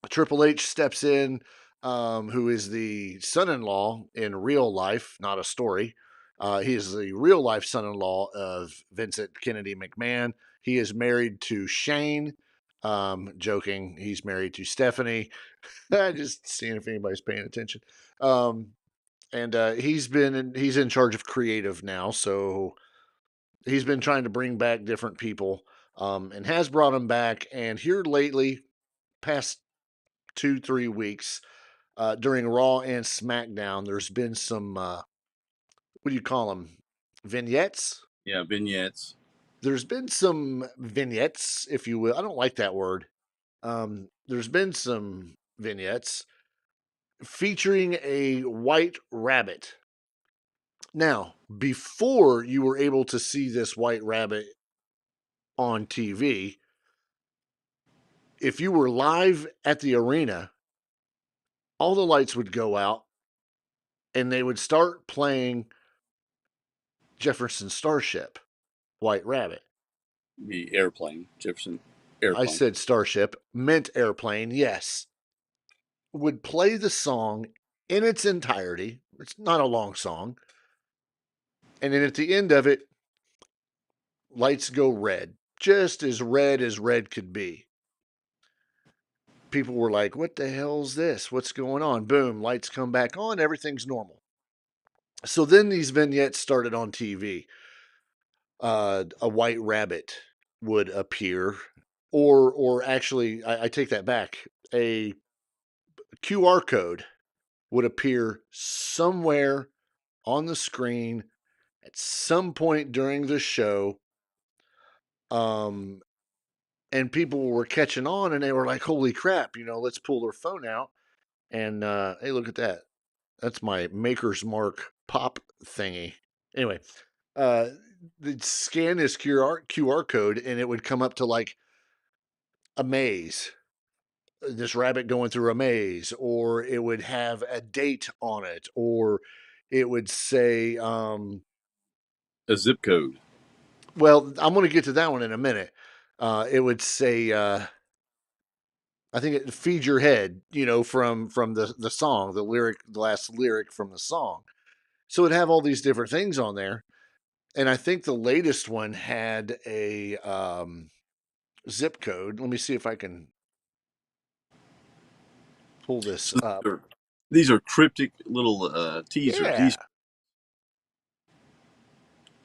Triple H steps in, who is the son-in-law in real life, not a story. He is the real life son-in-law of Vincent Kennedy McMahon. He is married to Shane. Joking, he's married to Stephanie. Just seeing if anybody's paying attention. And he's in charge of creative now, so he's been trying to bring back different people, and has brought them back. And here lately, past 2-3 weeks, during Raw and SmackDown, there's been some what do you call them? Vignettes. Yeah, vignettes. There's been some vignettes, if you will. I don't like that word. There's been some vignettes featuring a white rabbit. Now, before you were able to see this white rabbit on TV, if you were live at the arena, all the lights would go out and they would start playing Jefferson Starship, White Rabbit. The airplane, Jefferson airplane. I said Starship, meant airplane, yes. Would play the song in its entirety. It's not a long song. And then at the end of it, lights go red, just as red could be. People were like, what the hell's this? What's going on? Boom, lights come back on, everything's normal. So then these vignettes started on TV. A white rabbit would appear, or actually, I take that back. A QR code would appear somewhere on the screen at some point during the show. And people were catching on, and they were like, holy crap, let's pull their phone out. And hey, look at that. That's my Maker's Mark pop thingy. Anyway, they'd scan this QR code, and it would come up to like a maze. This rabbit going through a maze, or it would have a date on it, or it would say a zip code. Well, I'm going to get to that one in a minute. It would say I think it feed your head, from the song, the last lyric from the song. So it'd have all these different things on there. And I think the latest one had a zip code. Let me see if I can pull this up. These are cryptic little teasers. Yeah. These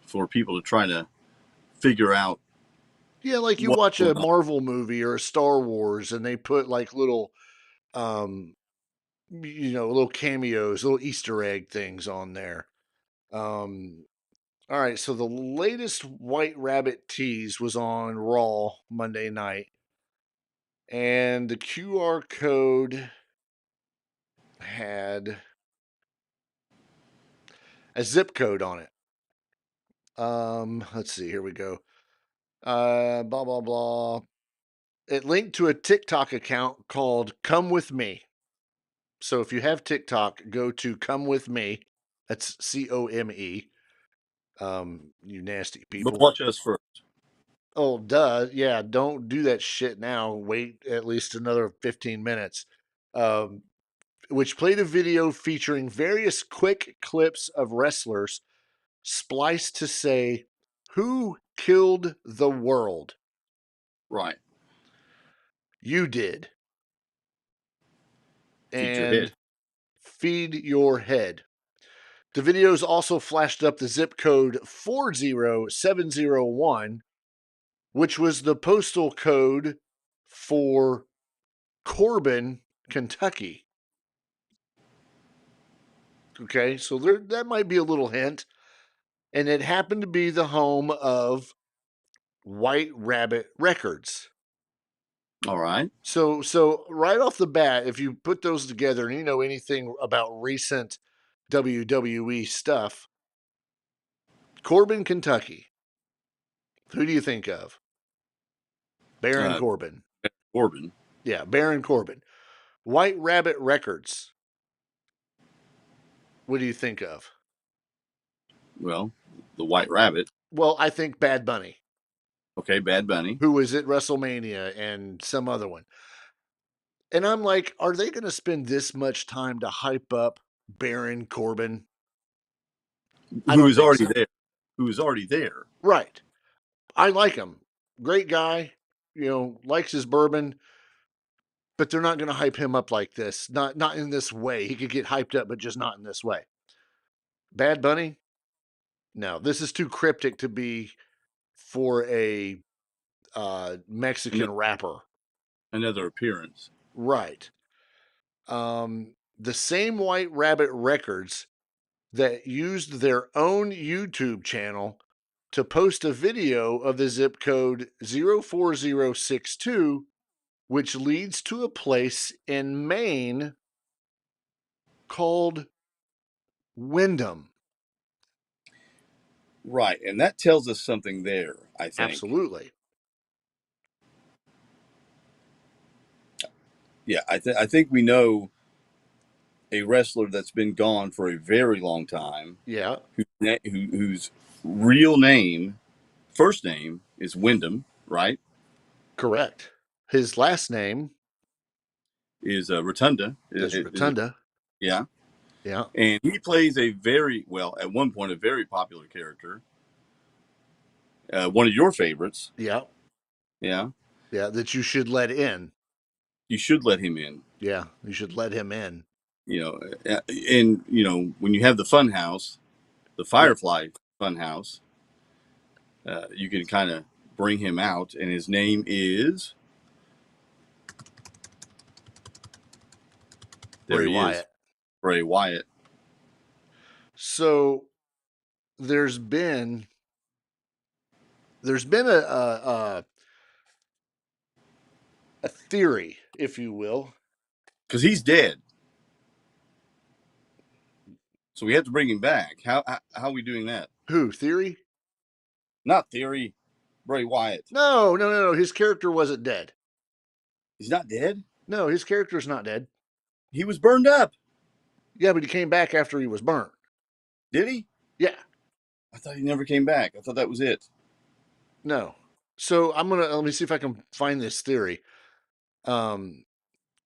for people to try to figure out. Yeah, like you watch a Marvel movie or a Star Wars, and they put like little, little cameos, little Easter egg things on there. All right, so the latest White Rabbit tease was on Raw Monday night, and the QR code had a zip code on it. Let's see, here we go. Blah blah blah. It linked to a TikTok account called Come With Me. So if you have TikTok, go to Come With Me. That's COME. You nasty people. But watch us first. Oh, duh. Yeah, don't do that shit now. Wait at least another 15 minutes. Which played a video featuring various quick clips of wrestlers spliced to say, who killed the world? Right. You did. Feed your head. Feed your head. The videos also flashed up the zip code 40701, which was the postal code for Corbin, Kentucky. Okay, so that might be a little hint. And it happened to be the home of White Rabbit Records. All right. So right off the bat, if you put those together and you know anything about recent WWE stuff, Corbin, Kentucky. Who do you think of? Baron Corbin. Corbin. Yeah, Baron Corbin. White Rabbit Records. What do you think of? Well, the White Rabbit. Well, I think Bad Bunny. Okay, Bad Bunny. Who was at WrestleMania and some other one. And I'm like, are they going to spend this much time to hype up Baron Corbin? I Who don't is think already so. there? Who is already there? Right. I like him. Great guy, likes his bourbon, but they're not going to hype him up like this. Not in this way. He could get hyped up, but just not in this way. Bad Bunny? No, this is too cryptic to be for a Mexican rapper. Another appearance. Right. The same White Rabbit Records that used their own YouTube channel to post a video of the zip code 04062, which leads to a place in Maine called Wyndham. Right. And that tells us something there, I think. Absolutely. Yeah, I think we know a wrestler that's been gone for a very long time, Yeah, whose real name, first name, is Wyndham, right? correct. His last name Is Rotunda. is Rotunda. Yeah. Yeah, And he plays a very, well, at one point, a very popular character. One of your favorites. yeah, Yeah. yeah, that you should let in. You should let him in. Yeah, you should let him in. And, when you have the fun house, the Firefly fun house, you can kind of bring him out. And his name is... There Bray he Wyatt. is. Bray Wyatt. So there's been a theory, if you will. Because he's dead. So we have to bring him back. How are we doing that? Who? Theory? Not Theory. Bray Wyatt. No. His character wasn't dead. He's not dead? No, his character's not dead. He was burned up. Yeah, but he came back after he was burnt. Did he? Yeah. I thought he never came back. I thought that was it. No. So let me see if I can find this theory.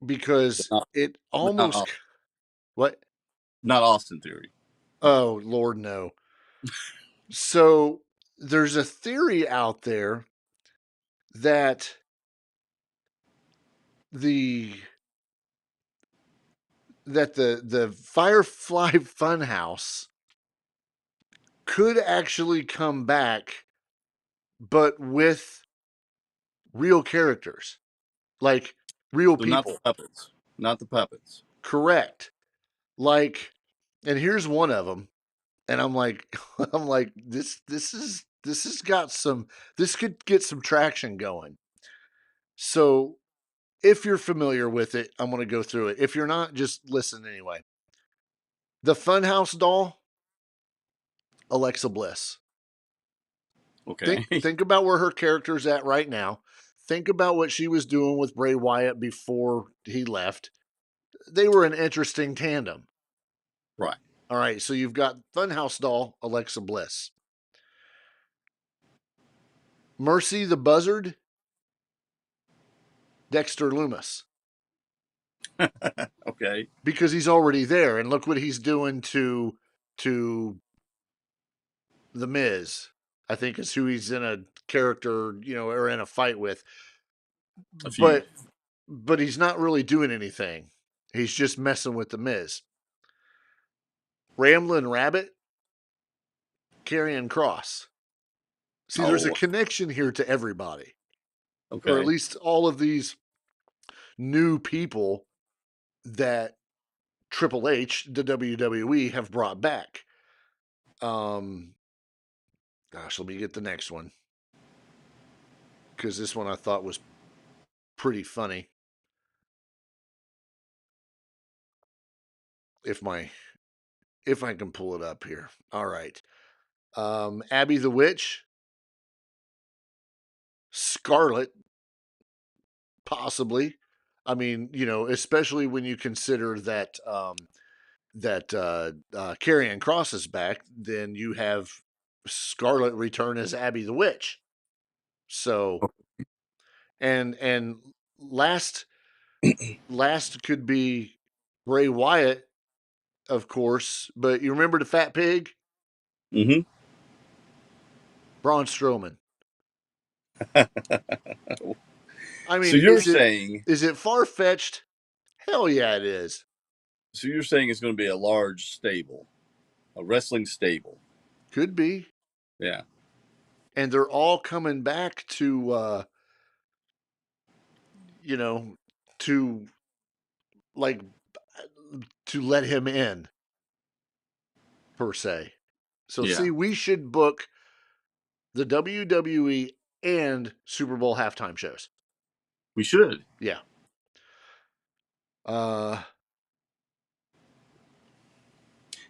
Because Not, it not, almost what? not Austin Theory. Oh, Lord, no. So there's a theory out there that the Firefly Funhouse could actually come back, but with real characters, like real So not people. the puppets. Not the puppets. Correct. Like, and here's one of them, and I'm like, this has got some, this could get some traction going. So if you're familiar with it, I'm going to go through it. If you're not, just listen anyway. The Funhouse doll, Alexa Bliss. Okay. Think about where her character's at right now. Think about what she was doing with Bray Wyatt before he left. They were an interesting tandem. Right. All right, so you've got Funhouse doll, Alexa Bliss. Mercy the Buzzard, Dexter Loomis. Okay. Because he's already there, and look what he's doing to The Miz. I think is who he's in a character, or in a fight with. A few. But he's not really doing anything. He's just messing with The Miz. Ramblin' Rabbit, Karrion Kross. See, there's a connection here to everybody. Okay. Or at least all of these new people that Triple H, the WWE, have brought back. Gosh, let me get the next one. Because this one I thought was pretty funny. If I can pull it up here. All right. Abby the Witch, Scarlet, possibly. I mean, especially when you consider that Karrion Kross is back, then you have Scarlet return as Abby the Witch. So, and last Last could be Bray Wyatt, of course, but you remember the fat pig? Mm-hmm. Braun Strowman. I So mean, you're saying is it far-fetched? Hell yeah, it is. so you're saying it's going to be a large stable, a wrestling stable. Could be. Yeah. And they're all coming back to you know, to like to let him in per se. So Yeah. see, we should book the WWE and Super Bowl halftime shows. We should. Yeah.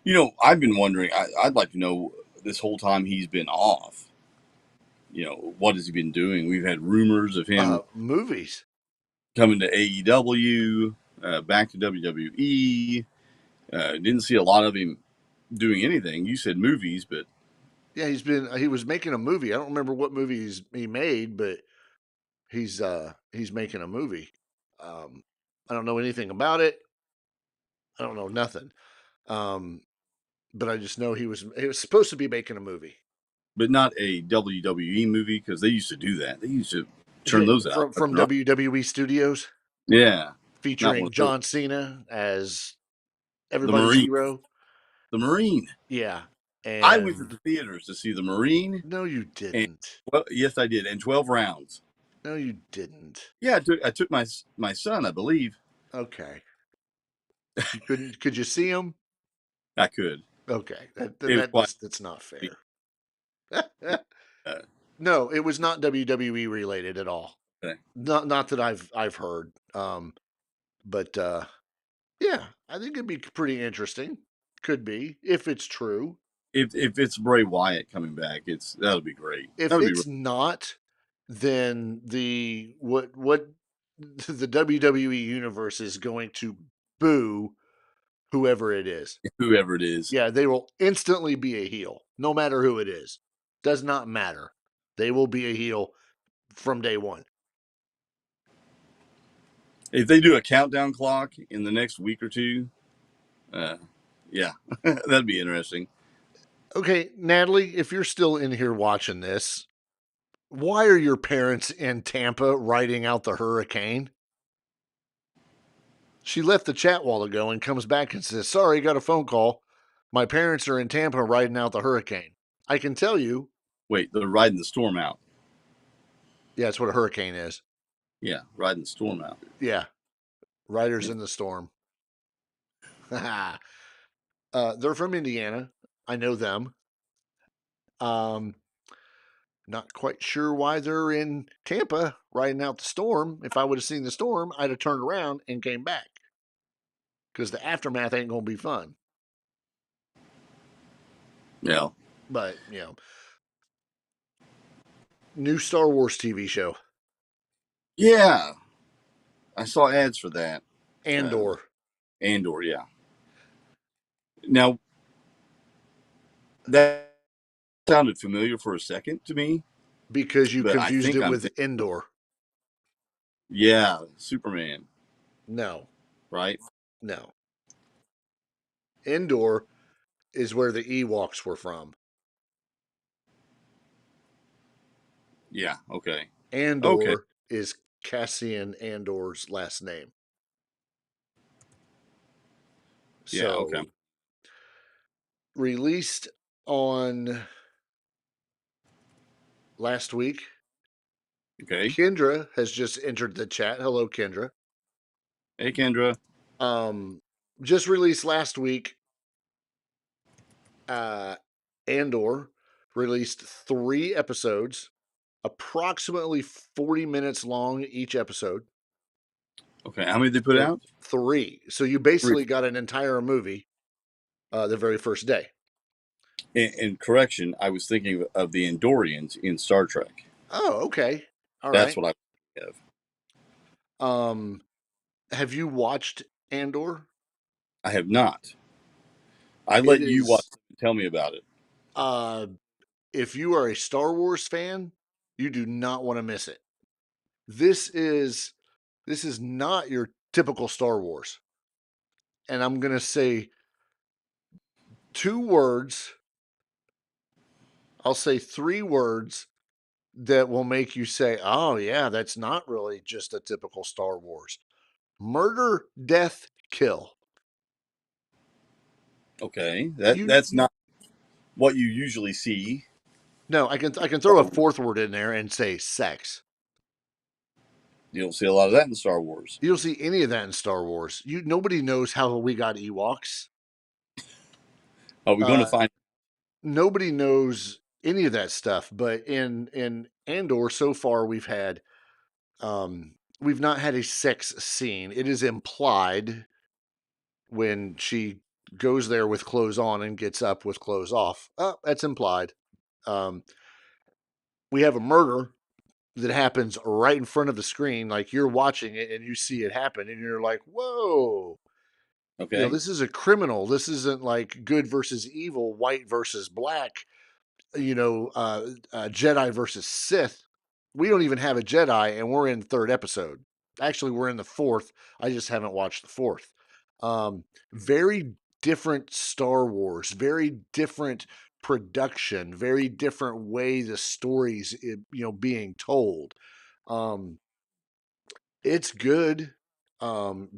You know, I've been wondering. I'd like to know this whole time he's been off. You know, what has he been doing? We've had rumors of him Movies. coming to AEW, back to WWE. Didn't see a lot of him doing anything. You said movies, but Yeah, he was making a movie. I don't remember what movie he made, but he's making a movie. I don't know anything about it. I don't know nothing. But I just know he was supposed to be making a movie. not a WWE movie because they used to do that. They used to turn those out from WWE Studios. Yeah, not one Featuring of those. John Cena as The everybody's Marine. hero. The Marine. Yeah. And I went to the theaters to see The Marine. No, you And, didn't. well, yes, I did. And 12 rounds. No, you didn't. Yeah, I took my son, I believe. Okay. Could you see him? I could. Okay. That's not fair. No, it was not WWE related at all. Okay. Not that I've heard. But yeah, I think it'd be pretty interesting. Could be if it's true. If it's Bray Wyatt coming back, that'll be great. If it's not, then what the WWE universe is going to boo whoever it is. Whoever it is. Yeah, they will instantly be a heel, no matter who it is. Does not matter. They will be a heel from day one. If they do a countdown clock in the next week or two, yeah, that'd be interesting. Okay, Natalie, if you're still in here watching this, why are your parents in Tampa riding out the hurricane? She left the chat while ago and comes back and says, "Sorry, got a phone call. My parents are in Tampa riding out the hurricane." I can tell you. Wait, they're riding the storm out. Yeah, that's what a hurricane is. Yeah, riding the storm out. Yeah. Riders in the storm. They're from Indiana. I know them. Not quite sure why they're in Tampa riding out the storm. If I would have seen the storm, I'd have turned around and came back. Because the aftermath ain't going to be fun. Yeah. But, new Star Wars TV show. Yeah. I saw ads for that. Andor. Andor, yeah. Now, that sounded familiar for a second to me. Because you confused it with Endor. Yeah, Superman. No. Right? No. Endor is where the Ewoks were from. Yeah, okay. Andor is Cassian Andor's last name. Yeah, okay. Released on last week. Okay. Kendra has just entered the chat. Hello, Kendra. Hey, Kendra. Just released last week. Andor released 3 episodes, approximately 40 minutes long each episode. Okay, how many did they put out? 3. So you basically got an entire movie the very first day. In correction, I was thinking of the Andorians in Star Trek. Oh, okay. All That's right. what I think of. Have you watched Andor? I have not. I let you watch it and tell me about it. If you are a Star Wars fan, you do not want to miss it. This is not your typical Star Wars. And I'm going to say 2 words. I'll say 3 words that will make you say, oh, yeah, that's not really just a typical Star Wars. Murder, death, kill. Okay, You that's not what you usually see. No, I can throw a 4th word in there and say sex. You don't see a lot of that in Star Wars. You don't see any of that in Star Wars. Nobody knows how we got Ewoks. Are we going to find? Nobody knows any of that stuff. But in Andor, so far we've not had a sex scene. It is implied when she goes there with clothes on and gets up with clothes off. That's implied. We have a murder that happens right in front of the screen. Like you're watching it and you see it happen and you're like, whoa, Okay, this is a criminal. This isn't like good versus evil, white versus black, Jedi versus Sith. We don't even have a Jedi and we're in the 3rd episode. Actually, we're in the 4th. I just haven't watched the 4th. Very different Star Wars, very different production, very different way the stories, being told. It's good.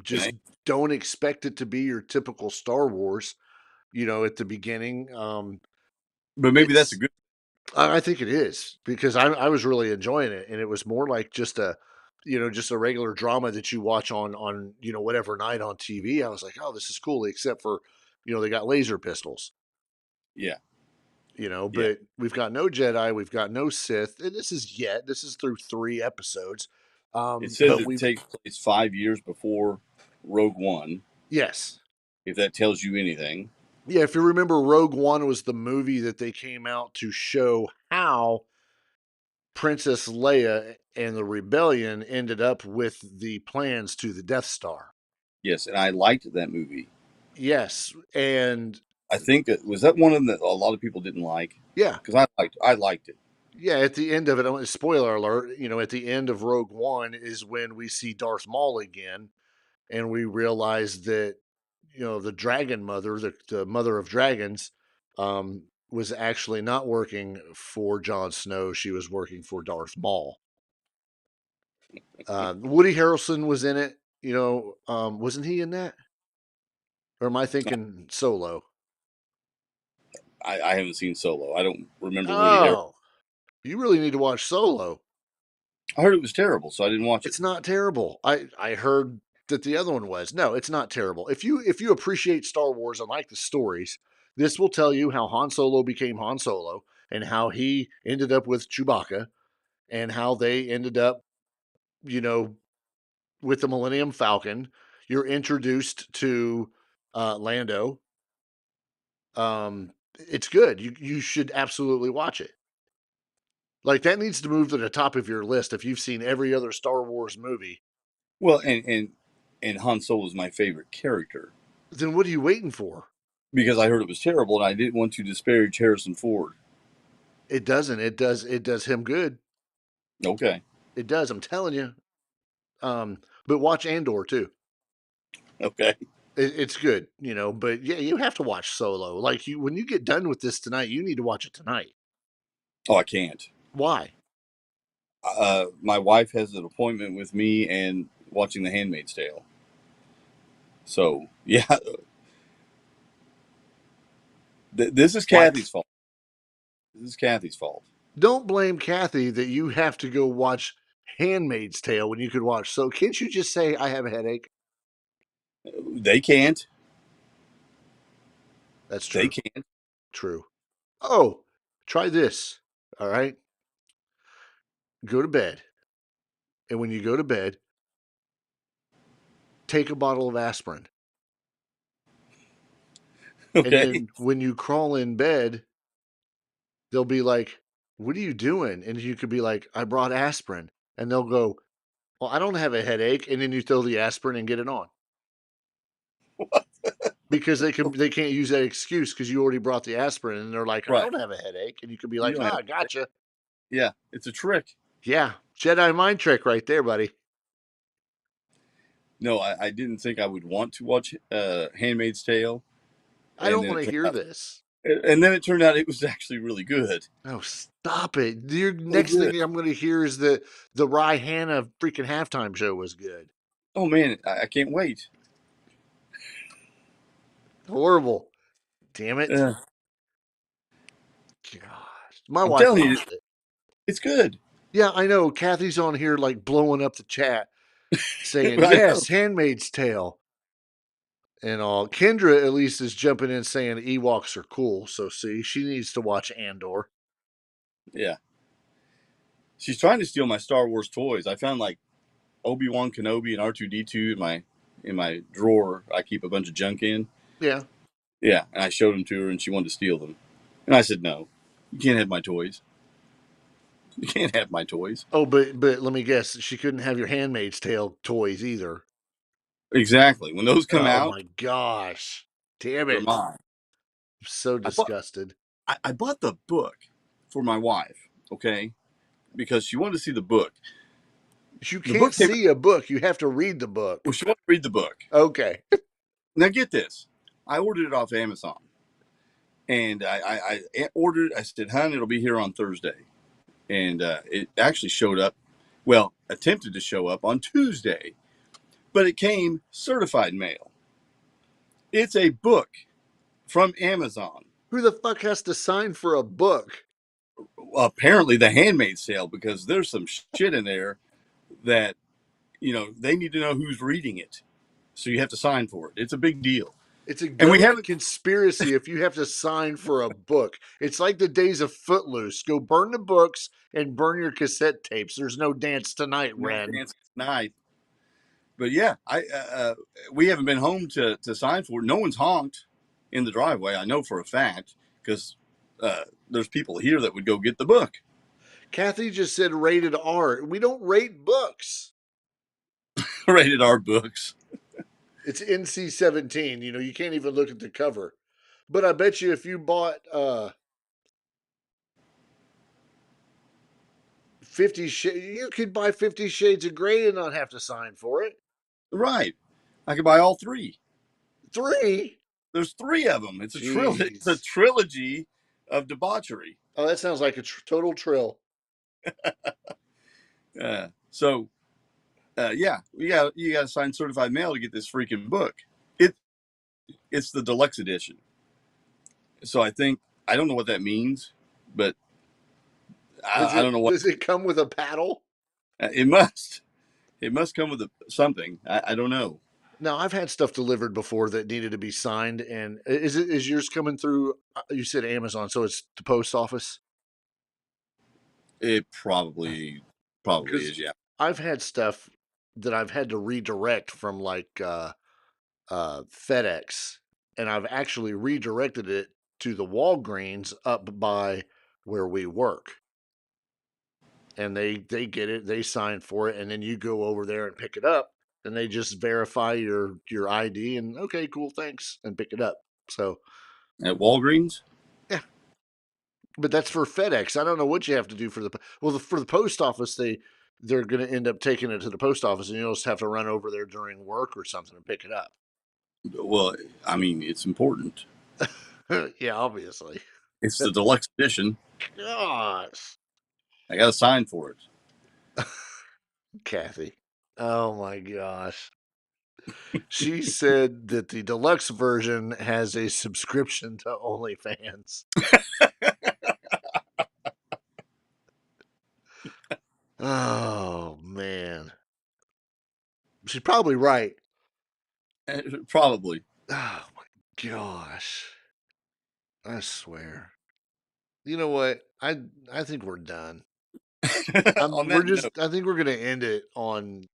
Just okay. don't expect it to be your typical Star Wars, at the beginning. But maybe that's a It's good. I think it is because I was really enjoying it, and it was more like just a regular drama that you watch on whatever night on TV. I was like, oh, this is cool, except for they got laser pistols. Yeah, yeah. But we've got no Jedi, we've got no Sith, and this is through 3 episodes. It says But it we've takes place 5 years before Rogue One. Yes. If that tells you anything. Yeah, if you remember, Rogue One was the movie that they came out to show how Princess Leia and the rebellion ended up with the plans to the Death Star. Yes, and I liked that movie. Yes, and I think it was that one of them that a lot of people didn't like yeah, because I liked it. yeah. At the end of it, spoiler alert, at the end of Rogue One is when we see Darth Maul again, and we realize that the Dragon Mother, the Mother of Dragons, was actually not working for Jon Snow. She was working for Darth Maul. Woody Harrelson was in it. Wasn't he in that? Or am I thinking Solo? I haven't seen Solo. I don't remember Woody Harrelson. Oh, you really need to watch Solo. I heard it was terrible, so I didn't watch it. It's not terrible. I heard that the other one was. No, it's not terrible. If you appreciate Star Wars and like the stories, this will tell you how Han Solo became Han Solo and how he ended up with Chewbacca and how they ended up, with the Millennium Falcon. You're introduced to Lando. It's good. You should absolutely watch it. Like that needs to move to the top of your list if you've seen every other Star Wars movie. Well, and Han Solo is my favorite character Then what are you waiting for? because I heard it was terrible, and I didn't want to disparage Harrison Ford. It doesn't. It does him good. Okay, It does. I'm telling you. But watch Andor too. okay. It's good, But yeah, you have to watch Solo. Like when you get done with this tonight, you need to watch it tonight. Oh, I can't. Why? My wife has an appointment with me and watching The Handmaid's Tale. So yeah, this is Kathy's fault. This is Kathy's fault. Don't blame Kathy that you have to go watch Handmaid's Tale when you could watch. So can't you just say I have a headache? They can't. That's true. They can't. True. Oh, try this. All right. Go to bed. And when you go to bed, take a bottle of aspirin. And Okay. then when you crawl in bed, they'll be like, what are you doing? And you could be like, I brought aspirin. And they'll go, well, I don't have a headache. And then you throw the aspirin and get it on. Because they can't use that excuse because you already brought the aspirin and they're like, I Right. don't have a headache. And you could be You like, don't have I gotcha. Yeah, it's a trick. Yeah. Jedi mind trick right there, buddy. No, I didn't think I would want to watch Handmaid's Tale, I and don't then want it to turned hear out, this. and then it turned out it was actually really good. Oh, stop it. Your Really next good. thing I'm going to hear is that the Rihanna freaking halftime show was good. Oh man, I can't wait. Horrible. Damn it. Uh, Gosh. My I'm wife telling you, loves it. it's good. Yeah, I know. Kathy's on here like blowing up the chat saying, I know. yes, Handmaid's Tale and all. Kendra at least is jumping in saying Ewoks are cool. So see, she needs to watch Andor. Yeah, she's trying to steal my Star Wars toys. I found like Obi-Wan Kenobi and R2-D2 in my drawer. I keep a bunch of junk in. Yeah. Yeah, and I showed them to her, and she wanted to steal them, and I said, "No, you can't have my toys. You can't have my toys." Oh, but let me guess, she couldn't have your Handmaid's Tale toys either. Exactly. When those come Oh out, my gosh. Damn they're it. mine. I'm so I bought disgusted. I bought the book for my wife, okay, because she wanted to see the book. You The can't book came. see a book. You have to read the book. Well, she wanted to read the book. Okay. Now get this. I ordered it off Amazon, and I ordered. I said, "Hun, it'll be here on Thursday," and it actually showed up. Well, attempted to show up on Tuesday, but it came certified mail. It's a book from Amazon. Who the fuck has to sign for a book? Apparently, The Handmaid's Tale, because there's some shit in there that they need to know who's reading it, so you have to sign for it. It's a big deal, It's a and we government haven't. conspiracy if you have to sign for a book. It's like the days of Footloose. Go burn the books and burn your cassette tapes. There's no dance tonight, No Ren. dance tonight. But yeah, I we haven't been home to sign for it. No one's honked in the driveway. I know for a fact because there's people here that would go get the book. Kathy just said rated R. We don't rate books. Rated R books. It's NC-17. You know, you can't even look at the cover. But I bet you if you bought 50 you could buy 50 Shades of Grey and not have to sign for it. Right. I could buy all three. 3? There's three of them. It's a trilogy. It's a Jeez. trilogy of debauchery. Oh, that sounds like a total trill. So yeah, you got to sign certified mail to get this freaking book. It's the deluxe edition. So I don't know what that means, but I don't know what Does it come with a paddle? it must. It must come with something. I don't know. Now, I've had stuff delivered before that needed to be signed, and is yours coming through? You said Amazon, so it's the post office. It probably Because is. Yeah. I've had stuff that I've had to redirect from like FedEx, and I've actually redirected it to the Walgreens up by where we work, and they get it, they sign for it, and then you go over there and pick it up, and they just verify your ID, and okay, cool, thanks, and pick it up. So At Walgreens. yeah, but that's for FedEx. I don't know what you have to do for for the post office. They're going to end up taking it to the post office, and you'll just have to run over there during work or something and pick it up. Well, I mean, it's important. Yeah, obviously. It's the deluxe edition. Gosh, I got to sign for it. Kathy. Oh my gosh. She said that the deluxe version has a subscription to OnlyFans. Oh man. She's probably right. Probably. Oh my gosh. I swear. You know what? I think we're done. On that note, I think we're gonna end it on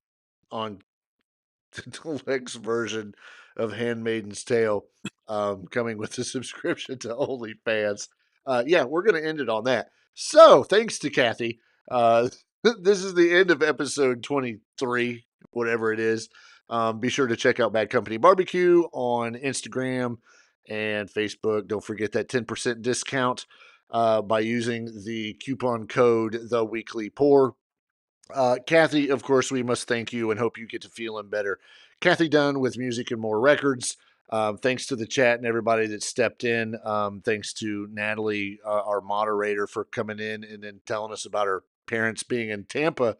the deluxe version of Handmaiden's Tale, coming with a subscription to OnlyFans. Yeah, we're gonna end it on that. So thanks to Kathy. This is the end of episode 23, whatever it is. Be sure to check out Bad Company Barbecue on Instagram and Facebook. Don't forget that 10% discount by using the coupon code The Weekly Pour. Kathy, of course, we must thank you and hope you get to feeling better. Kathy Dunn with Music and More Records. Thanks to the chat and everybody that stepped in. Thanks to Natalie, our moderator, for coming in and then telling us about her parents being in Tampa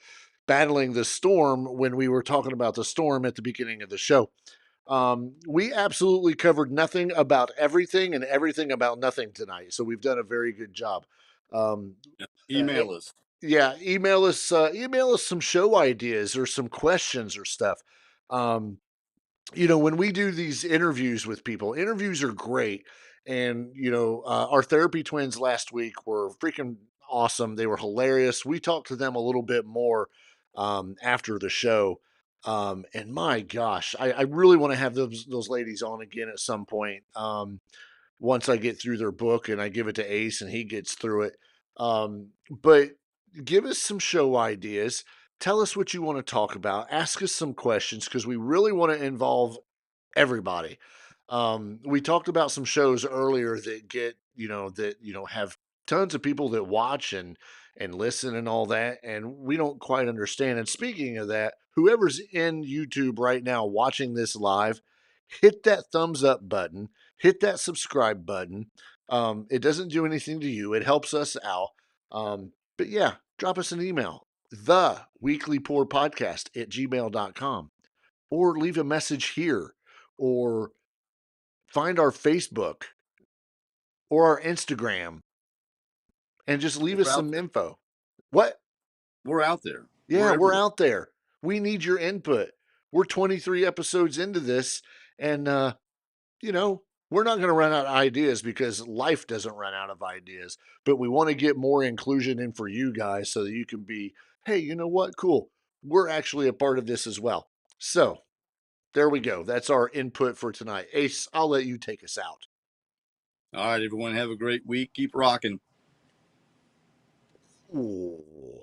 battling the storm when we were talking about the storm at the beginning of the show. We absolutely covered nothing about everything and everything about nothing tonight. So we've done a very good job. Um, Email us. yeah, email us some show ideas or some questions or stuff. Um, when we do these interviews with people, interviews are great. And, our therapy twins last week were freaking awesome. They were hilarious. We talked to them a little bit more after the show. And my gosh, I really want to have those ladies on again at some point. Once I get through their book and I give it to Ace and he gets through it. But give us some show ideas. Tell us what you want to talk about. Ask us some questions because we really want to involve everybody. We talked about some shows earlier that have tons of people that watch and listen and all that, and we don't quite understand. And speaking of that, whoever's in YouTube right now watching this live, hit that thumbs up button, hit that subscribe button. It doesn't do anything to you, it helps us out. But yeah, drop us an email, the weekly poor podcast at gmail.com, or leave a message here, or find our Facebook or our Instagram and just leave us some info. What? We're out there. Yeah, we're out there. We need your input. We're 23 episodes into this, and we're not going to run out of ideas because life doesn't run out of ideas, but we want to get more inclusion in for you guys so that you can be, hey, you know what? Cool. We're actually a part of this as well. So there we go. That's our input for tonight. Ace, I'll let you take us out. All right, everyone, have a great week. Keep rocking. Ooh.